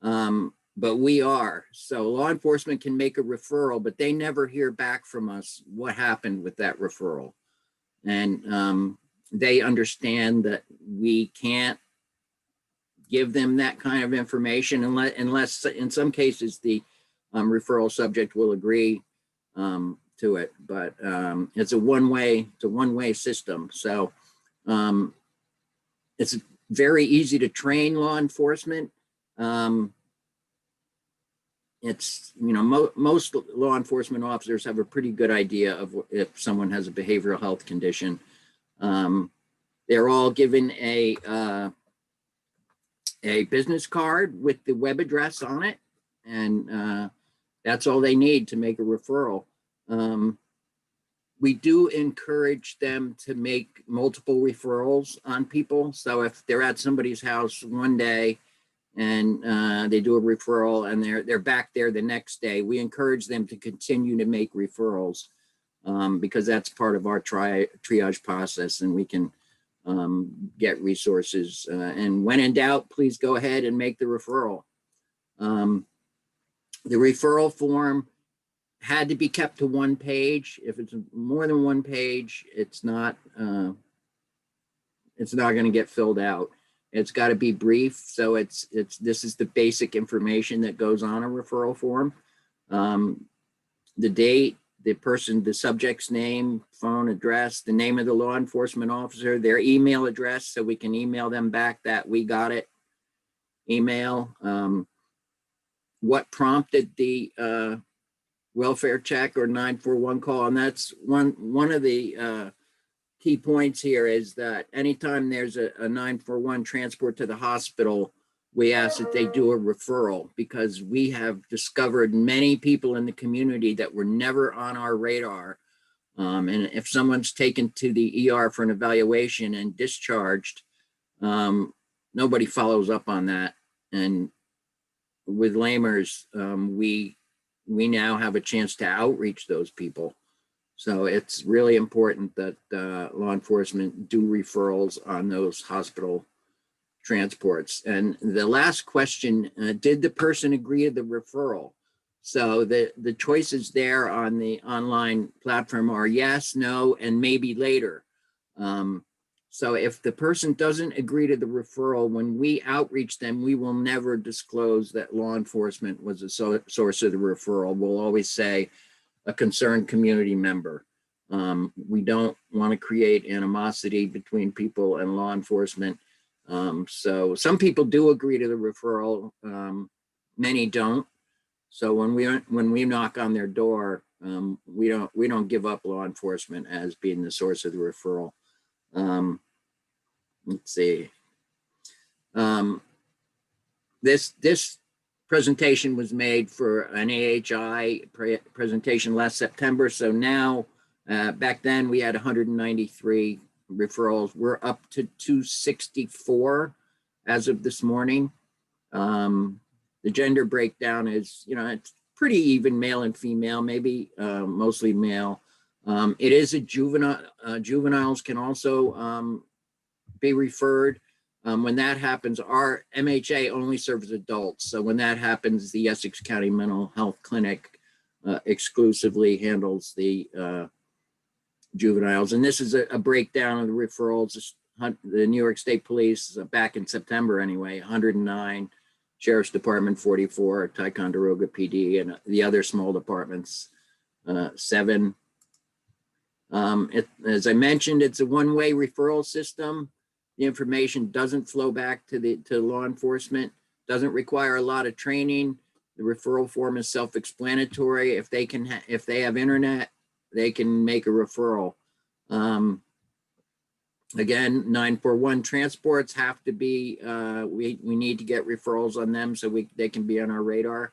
but we are. So law enforcement can make a referral, but they never hear back from us what happened with that referral. And they understand that we can't give them that kind of information unless in some cases the referral subject will agree to it, but it's a one-way system. So it's very easy to train law enforcement. It's, most law enforcement officers have a pretty good idea of if someone has a behavioral health condition. They're all given a business card with the web address on it, and that's all they need to make a referral. We do encourage them to make multiple referrals on people. So if they're at somebody's house one day and they do a referral and they're back there the next day, we encourage them to continue to make referrals because that's part of our triage process, and we can get resources. And when in doubt, please go ahead and make the referral. The referral form had to be kept to one page. If it's more than one page, it's not going to get filled out. It's got to be brief. So this is the basic information that goes on a referral form. The date, the person, the subject's name, phone address, the name of the law enforcement officer, their email address, so we can email them back that we got it email. What prompted the welfare check or 941 call. And that's one of the key points here is that anytime there's a 941 transport to the hospital, we ask that they do a referral, because we have discovered many people in the community that were never on our radar. And if someone's taken to the ER for an evaluation and discharged, nobody follows up on that. And with LEMHRS, we now have a chance to outreach those people. So it's really important that law enforcement do referrals on those hospital transports. And the last question, did the person agree to the referral? So the choices there on the online platform are yes, no, and maybe later. So if the person doesn't agree to the referral, when we outreach them, we will never disclose that law enforcement was a source of the referral. We'll always say a concerned community member. We don't want to create animosity between people and law enforcement. So some people do agree to the referral, many don't. So when we knock on their door, we don't give up law enforcement as being the source of the referral. Let's see. This presentation was made for an AHI presentation last September. So now, back then we had 193 referrals. We're up to 264 as of this morning. The gender breakdown is, it's pretty even, male and female, maybe mostly male. It is a juvenile. Juveniles can also be referred. When that happens, our MHA only serves adults. So when that happens, the Essex County Mental Health Clinic exclusively handles the juveniles. And this is a breakdown of the referrals. The New York State Police, back in September anyway, 109, Sheriff's Department 44, Ticonderoga PD, and the other small departments, 7. As I mentioned, it's a one-way referral system. The information doesn't flow back to law enforcement, doesn't require a lot of training. The referral form is self-explanatory. If they have internet, they can make a referral. Again, 941 transports have to be, we need to get referrals on them so they can be on our radar.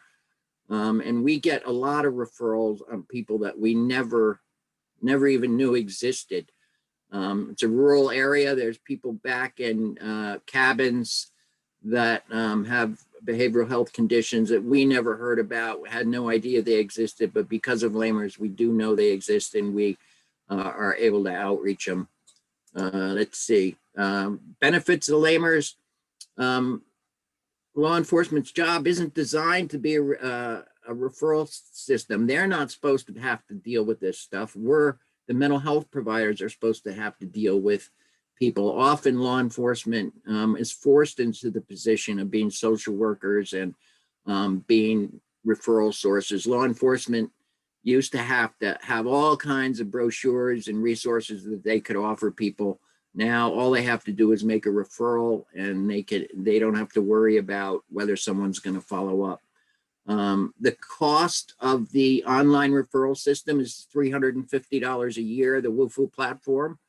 And we get a lot of referrals on people that we never even knew existed. It's a rural area. There's people back in cabins that have behavioral health conditions that we never heard about, had no idea they existed, but because of LEMHRS, we do know they exist, and we are able to outreach them. Let's see. Benefits of LEMHRS. Law enforcement's job isn't designed to be a referral system. They're not supposed to have to deal with this stuff. The mental health providers are supposed to have to deal with people. Often law enforcement is forced into the position of being social workers and being referral sources. Law enforcement used to have all kinds of brochures and resources that they could offer people. Now all they have to do is make a referral, and they don't have to worry about whether someone's going to follow up. The cost of the online referral system is $350 a year, the WFU platform.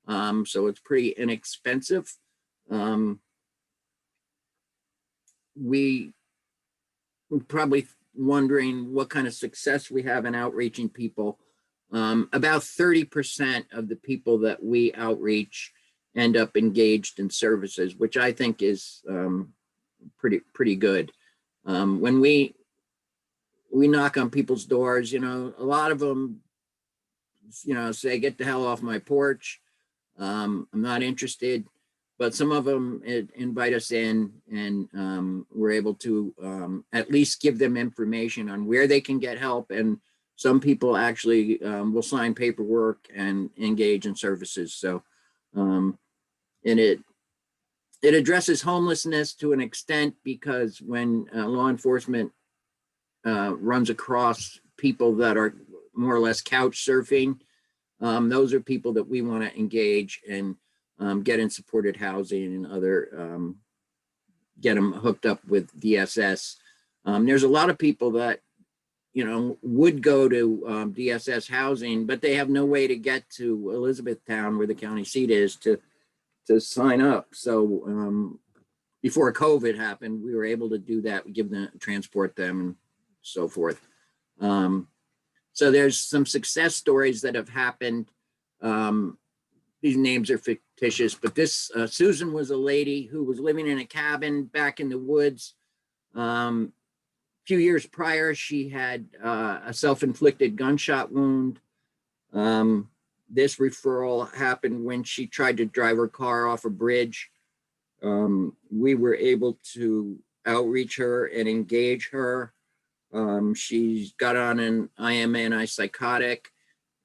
So it's pretty inexpensive. We're probably wondering what kind of success we have in outreaching people. About 30% of the people that we outreach end up engaged in services, which I think is pretty good. When we knock on people's doors, a lot of them, say, get the hell off my porch. I'm not interested, but some of them invite us in, and we're able to at least give them information on where they can get help. And some people actually will sign paperwork and engage in services. So, and it addresses homelessness to an extent, because when law enforcement runs across people that are more or less couch surfing, those are people that we want to engage and get in supported housing and other, get them hooked up with DSS. There's a lot of people that, would go to DSS housing, but they have no way to get to Elizabethtown, where the county seat is, to sign up. So before COVID happened, we were able to do that. We transport them and so forth. So there's some success stories that have happened. These names are fictitious, but this Susan was a lady who was living in a cabin back in the woods. A few years prior, she had a self-inflicted gunshot wound. This referral happened when she tried to drive her car off a bridge. We were able to outreach her and engage her. She got on an IM antipsychotic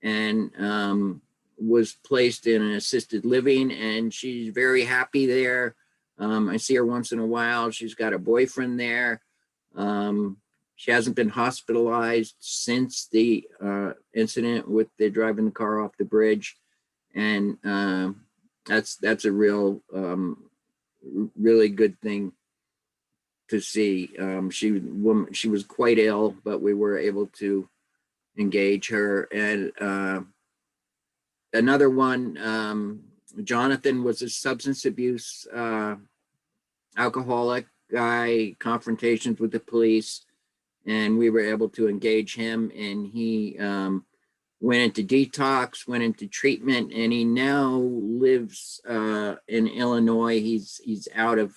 and was placed in an assisted living, and she's very happy there. I see her once in a while. She's got a boyfriend there. She hasn't been hospitalized since the incident with the driving the car off the bridge, and that's a real really good thing to see. She was quite ill, but we were able to engage her. And another one, Jonathan, was a substance abuse alcoholic guy, confrontations with the police, and we were able to engage him, and he went into detox, went into treatment, and he now lives in Illinois. He's out of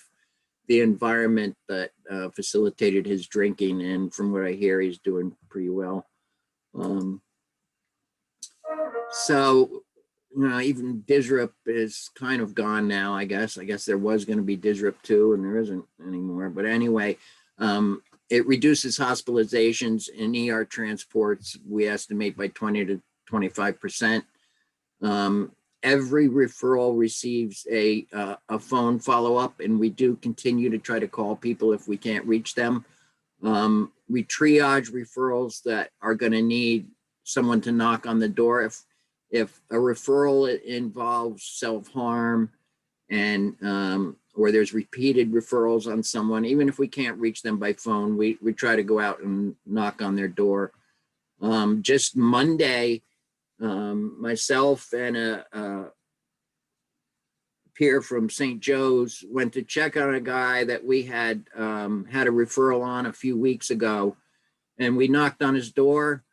the environment that facilitated his drinking, and from what I hear, he's doing pretty well. So, even DSRIP is kind of gone now, I guess. I guess there was going to be DSRIP 2, and there isn't anymore. But anyway, it reduces hospitalizations and ER transports, we estimate, by 20 to 25%. Every referral receives a phone follow-up, and we do continue to try to call people if we can't reach them. We triage referrals that are going to need someone to knock on the door. If a referral involves self-harm and or there's repeated referrals on someone, even if we can't reach them by phone, we try to go out and knock on their door. Just Monday, myself and a peer from St. Joe's went to check on a guy that we had had a referral on a few weeks ago, and we knocked on his door.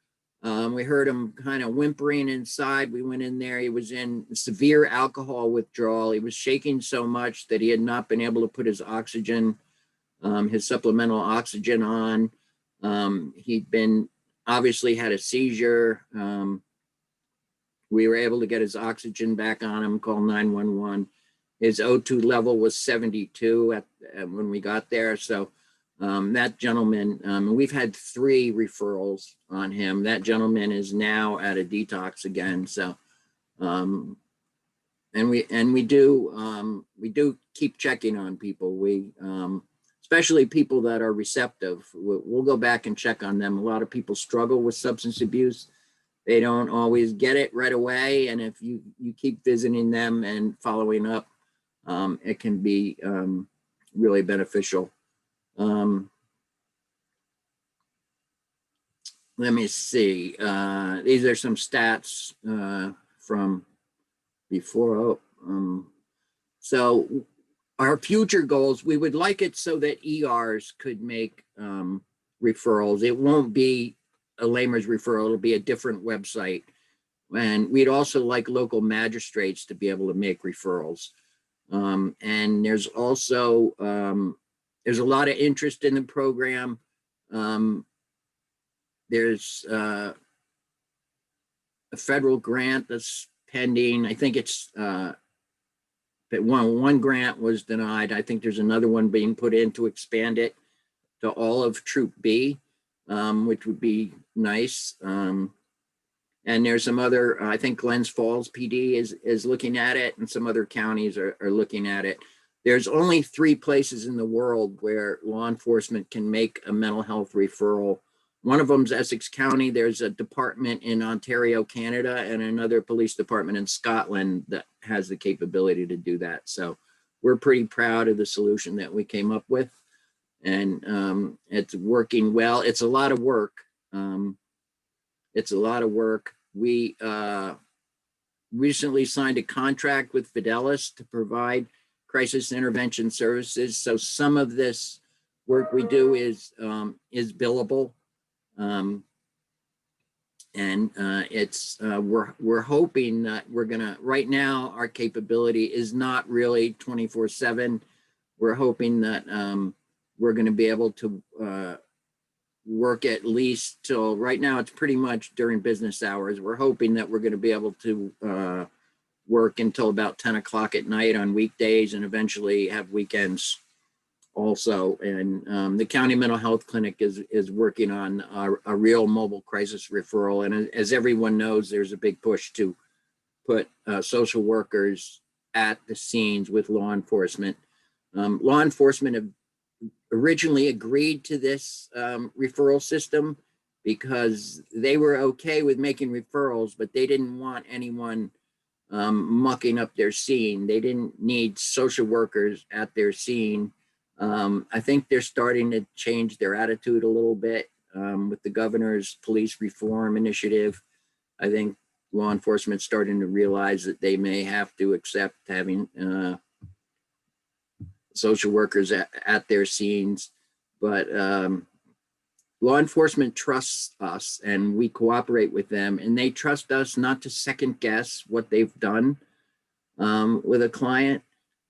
We heard him kind of whimpering inside. We went in there. He was in severe alcohol withdrawal. He was shaking so much that he had not been able to put his oxygen, his supplemental oxygen on. He'd been obviously had a seizure. We were able to get his oxygen back on him, call 911. His O2 level was 72 when we got there. So that gentleman, we've had 3 referrals on him. That gentleman is now at a detox again. So, and we do keep checking on people. We, especially people that are receptive. We'll go back and check on them. A lot of people struggle with substance abuse. They don't always get it right away. And if you keep visiting them and following up, it can be really beneficial. Let me see. These are some stats from before. So our future goals, we would like it so that ERs could make referrals. It won't be a LEMHRS referral. It'll be a different website. And we'd also like local magistrates to be able to make referrals. And there's also, there's a lot of interest in the program. There's a federal grant that's pending. I think it's, that one grant was denied. I think there's another one being put in to expand it to all of Troop B, which would be nice. And there's some other, I think Glens Falls PD is looking at it, and some other counties are looking at it. There's only 3 places in the world where law enforcement can make a mental health referral. One of them is Essex County. There's a department in Ontario, Canada, and another police department in Scotland that has the capability to do that. So we're pretty proud of the solution that we came up with. And it's working well. It's a lot of work. It's a lot of work. We recently signed a contract with Fidelis to provide crisis intervention services. So some of this work we do is billable. It's we're hoping that we're gonna, right now our capability is not really 24/7. We're hoping that we're gonna be able to work at least till, right now it's pretty much during business hours. We're hoping that we're going to be able to work until about 10 o'clock at night on weekdays, and eventually have weekends also. And the county mental health clinic is working on a real mobile crisis referral. And as everyone knows, there's a big push to put social workers at the scenes with law enforcement. Law enforcement have originally agreed to this referral system because they were okay with making referrals, but they didn't want anyone mucking up their scene. They didn't need social workers at their scene. I think they're starting to change their attitude a little bit with the governor's police reform initiative. I think law enforcement starting to realize that they may have to accept having social workers at their scenes, but law enforcement trusts us and we cooperate with them, and they trust us not to second guess what they've done with a client.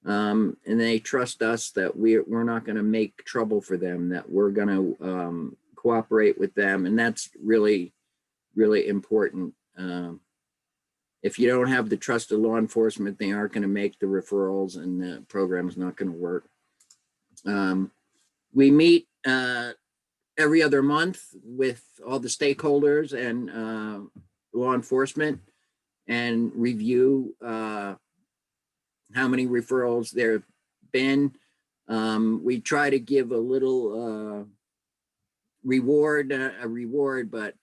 And they trust us that we're not going to make trouble for them, that we're going to cooperate with them. And that's really, really important. If you don't have the trust of law enforcement, they aren't going to make the referrals and the program's not going to work. We meet every other month with all the stakeholders and law enforcement and review how many referrals there have been. We try to give a little reward, but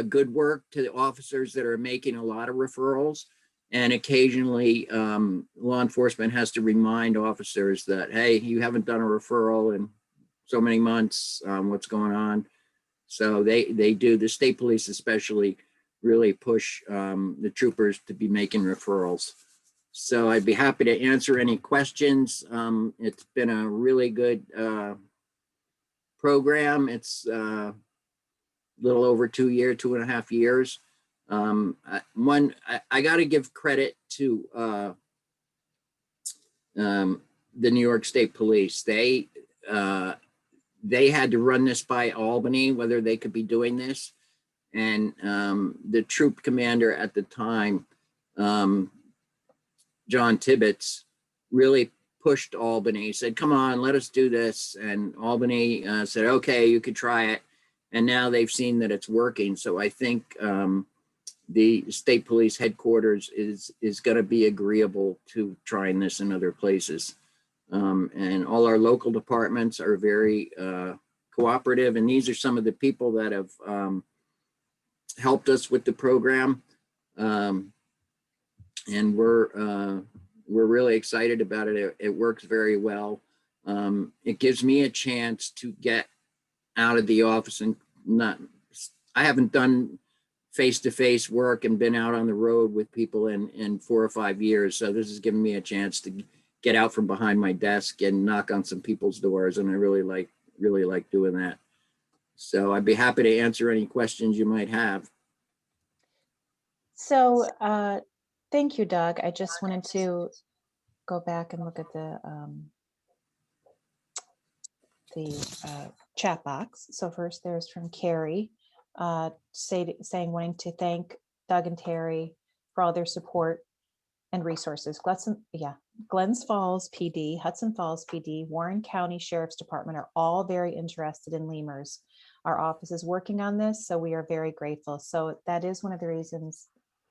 good work to the officers that are making a lot of referrals. And occasionally law enforcement has to remind officers that, hey, you haven't done a referral in so many months, what's going on? So they do, the state police especially really push the troopers to be making referrals. So I'd be happy to answer any questions. It's been a really good program. It's a little over 2.5 years. I got to give credit to the New York State Police. They had to run this by Albany, whether they could be doing this. And the troop commander at the time, John Tibbetts, really pushed Albany, said, come on, let us do this. And Albany said, okay, you could try it. And now they've seen that it's working. So I think the state police headquarters is going to be agreeable to trying this in other places. And all our local departments are very cooperative. And these are some of the people that have helped us with the program. And we're really excited about it. It works very well. It gives me a chance to get out of the office and I haven't done face-to-face work and been out on the road with people in 4 or 5 years. So this has given me a chance to get out from behind my desk and knock on some people's doors. And I really like doing that. So I'd be happy to answer any questions you might have. So thank you, Doug. I just wanted to go back and look at the chat box. So first there's from Carrie saying wanting to thank Doug and Terry for all their support and resources. Glens Falls PD, Hudson Falls PD, Warren County Sheriff's Department are all very interested in LEMHRS. Our office is working on this, so we are very grateful. So that is one of the reasons,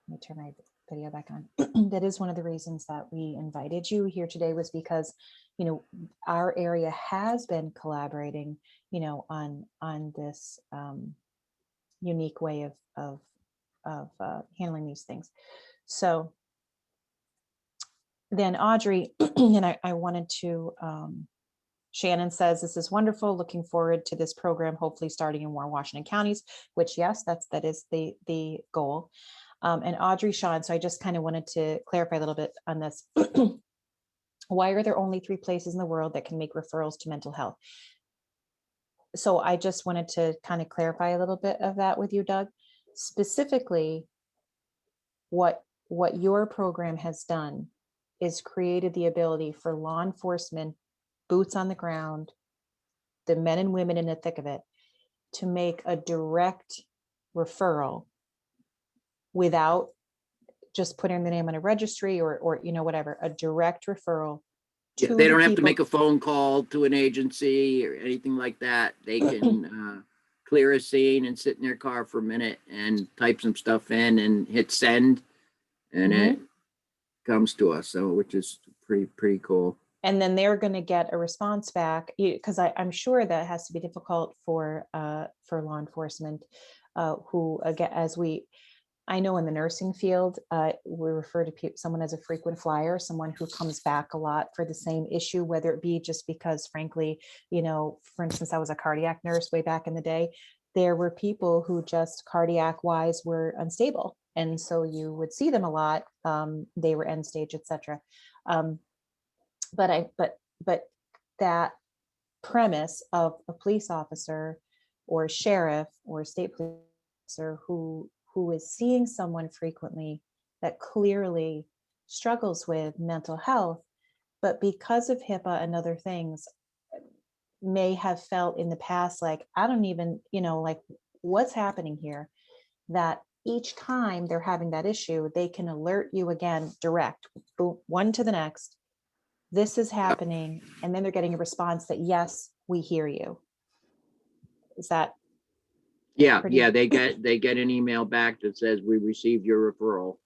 let me turn my video back on. That is one of the reasons that we invited you here today, was because, you know, our area has been collaborating, you know, on this unique way of handling these things. So then Audrey, and I wanted to, Shannon says, this is wonderful. Looking forward to this program, hopefully starting in more Washington counties, which yes, that is the goal. And Audrey, Sean, so I just kind of wanted to clarify a little bit on this. Why are there only 3 places in the world that can make referrals to mental health? So I just wanted to kind of clarify a little bit of that with you, Doug. Specifically, what your program has done is created the ability for law enforcement, boots on the ground, the men and women in the thick of it, to make a direct referral without just putting the name on a registry or you know, whatever, a direct referral. They don't have to make a phone call to an agency or anything like that. They can clear a scene and sit in their car for a minute and type some stuff in and hit send, and it comes to us. So, which is pretty cool. And then they're going to get a response back, because I'm sure that has to be difficult for law enforcement, who, again, I know in the nursing field, we refer to someone as a frequent flyer, someone who comes back a lot for the same issue, whether it be just because, frankly, you know, for instance, I was a cardiac nurse way back in the day. There were people who just cardiac wise were unstable. And so you would see them a lot. They were end stage, et cetera. But that premise of a police officer or sheriff or state police officer who is seeing someone frequently that clearly struggles with mental health, but because of HIPAA and other things, may have felt in the past like, I don't even, like, what's happening here, that each time they're having that issue, they can alert you again, direct, boom, one to the next. This is happening. And then they're getting a response that, yes, we hear you. Is that? Yeah, pretty- yeah, they get an email back that says we received your referral.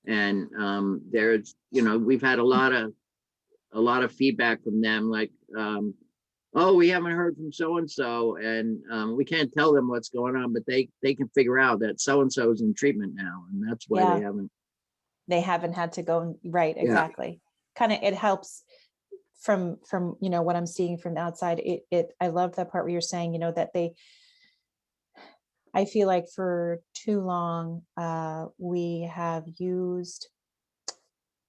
And there's, we've had a lot of feedback from them, like, oh, we haven't heard from so-and-so, and we can't tell them what's going on, but they can figure out that so-and-so is in treatment now, and that's why Yeah. they haven't. They haven't had to go, right, Yeah. exactly. Kind of, it helps from what I'm seeing from the outside. I love that part where you're saying, that I feel like for too long, we have used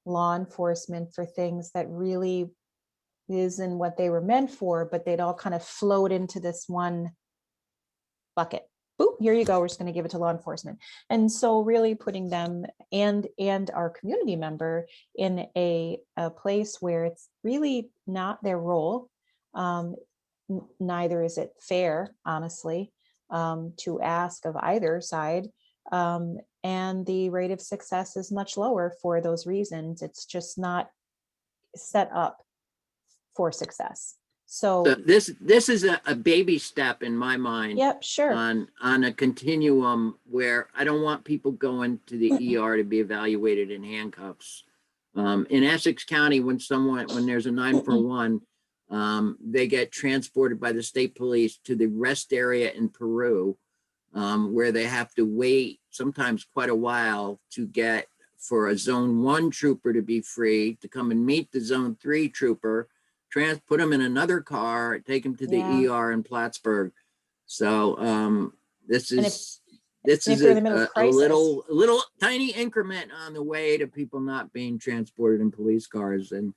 law enforcement for things that really isn't what they were meant for, but they'd all kind of float into this one bucket. Boop, here you go. We're just going to give it to law enforcement. And so really putting them and our community member in a place where it's really not their role. Neither is it fair, honestly, to ask of either side. And the rate of success is much lower for those reasons. It's just not set up for success. So This is a baby step in my mind. yep, sure. On a continuum where I don't want people going to the ER to be evaluated in handcuffs. In Essex County, when there's a 941, they get transported by the state police to the rest area in Peru, where they have to wait sometimes quite a while to get for a zone 1 trooper to be free to come and meet the zone 3 trooper, put them in another car, take them to the ER in Plattsburgh. So this is a little tiny increment on the way to people not being transported in police cars, and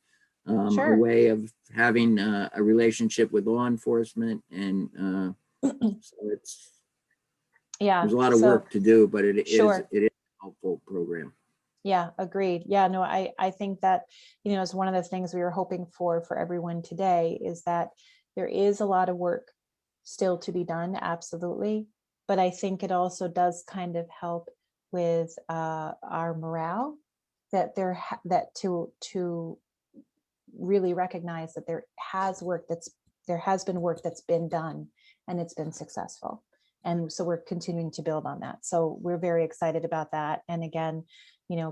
Sure. a way of having a relationship with law enforcement. And so there's a lot of work to do, but it is a helpful program. Yeah, agreed. Yeah, no, I think that, is one of the things we were hoping for everyone today, is that there is a lot of work still to be done, absolutely. But I think it also does kind of help with our morale, that to really recognize that there has been work that's been done and it's been successful. And so we're continuing to build on that. So we're very excited about that. And again,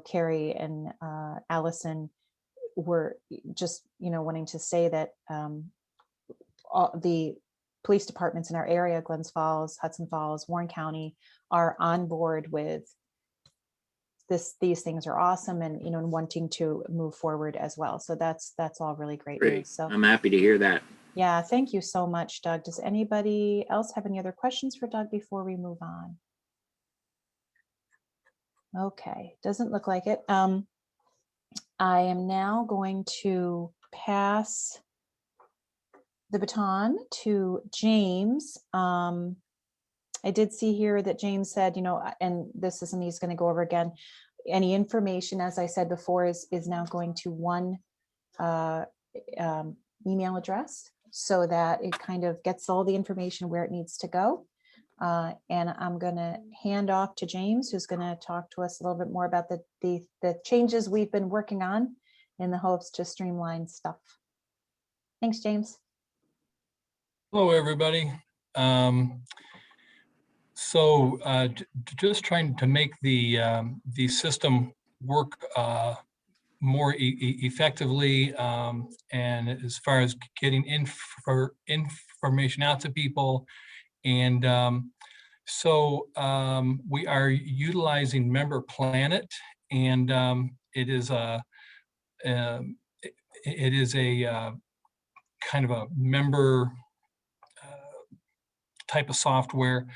Carrie and Allison were just, wanting to say that all the police departments in our area, Glens Falls, Hudson Falls, Warren County, are on board with this. These things are awesome, and and wanting to move forward as well. So that's all really great news. So I'm happy to hear that. Yeah, thank you so much, Doug. Does anybody else have any other questions for Doug before we move on? Okay, doesn't look like it. I am now going to pass the baton to James. I did see here that James said, and this is something he's going to go over again. Any information, as I said before, is now going to one email address, so that it kind of gets all the information where it needs to go. And I'm going to hand off to James, who's going to talk to us a little bit more about the changes we've been working on in the hopes to streamline stuff. Thanks, James. Hello, everybody. Just trying to make the system work more effectively, and as far as getting information out to people. And we are utilizing Member Planet, and it is a kind of a member type of software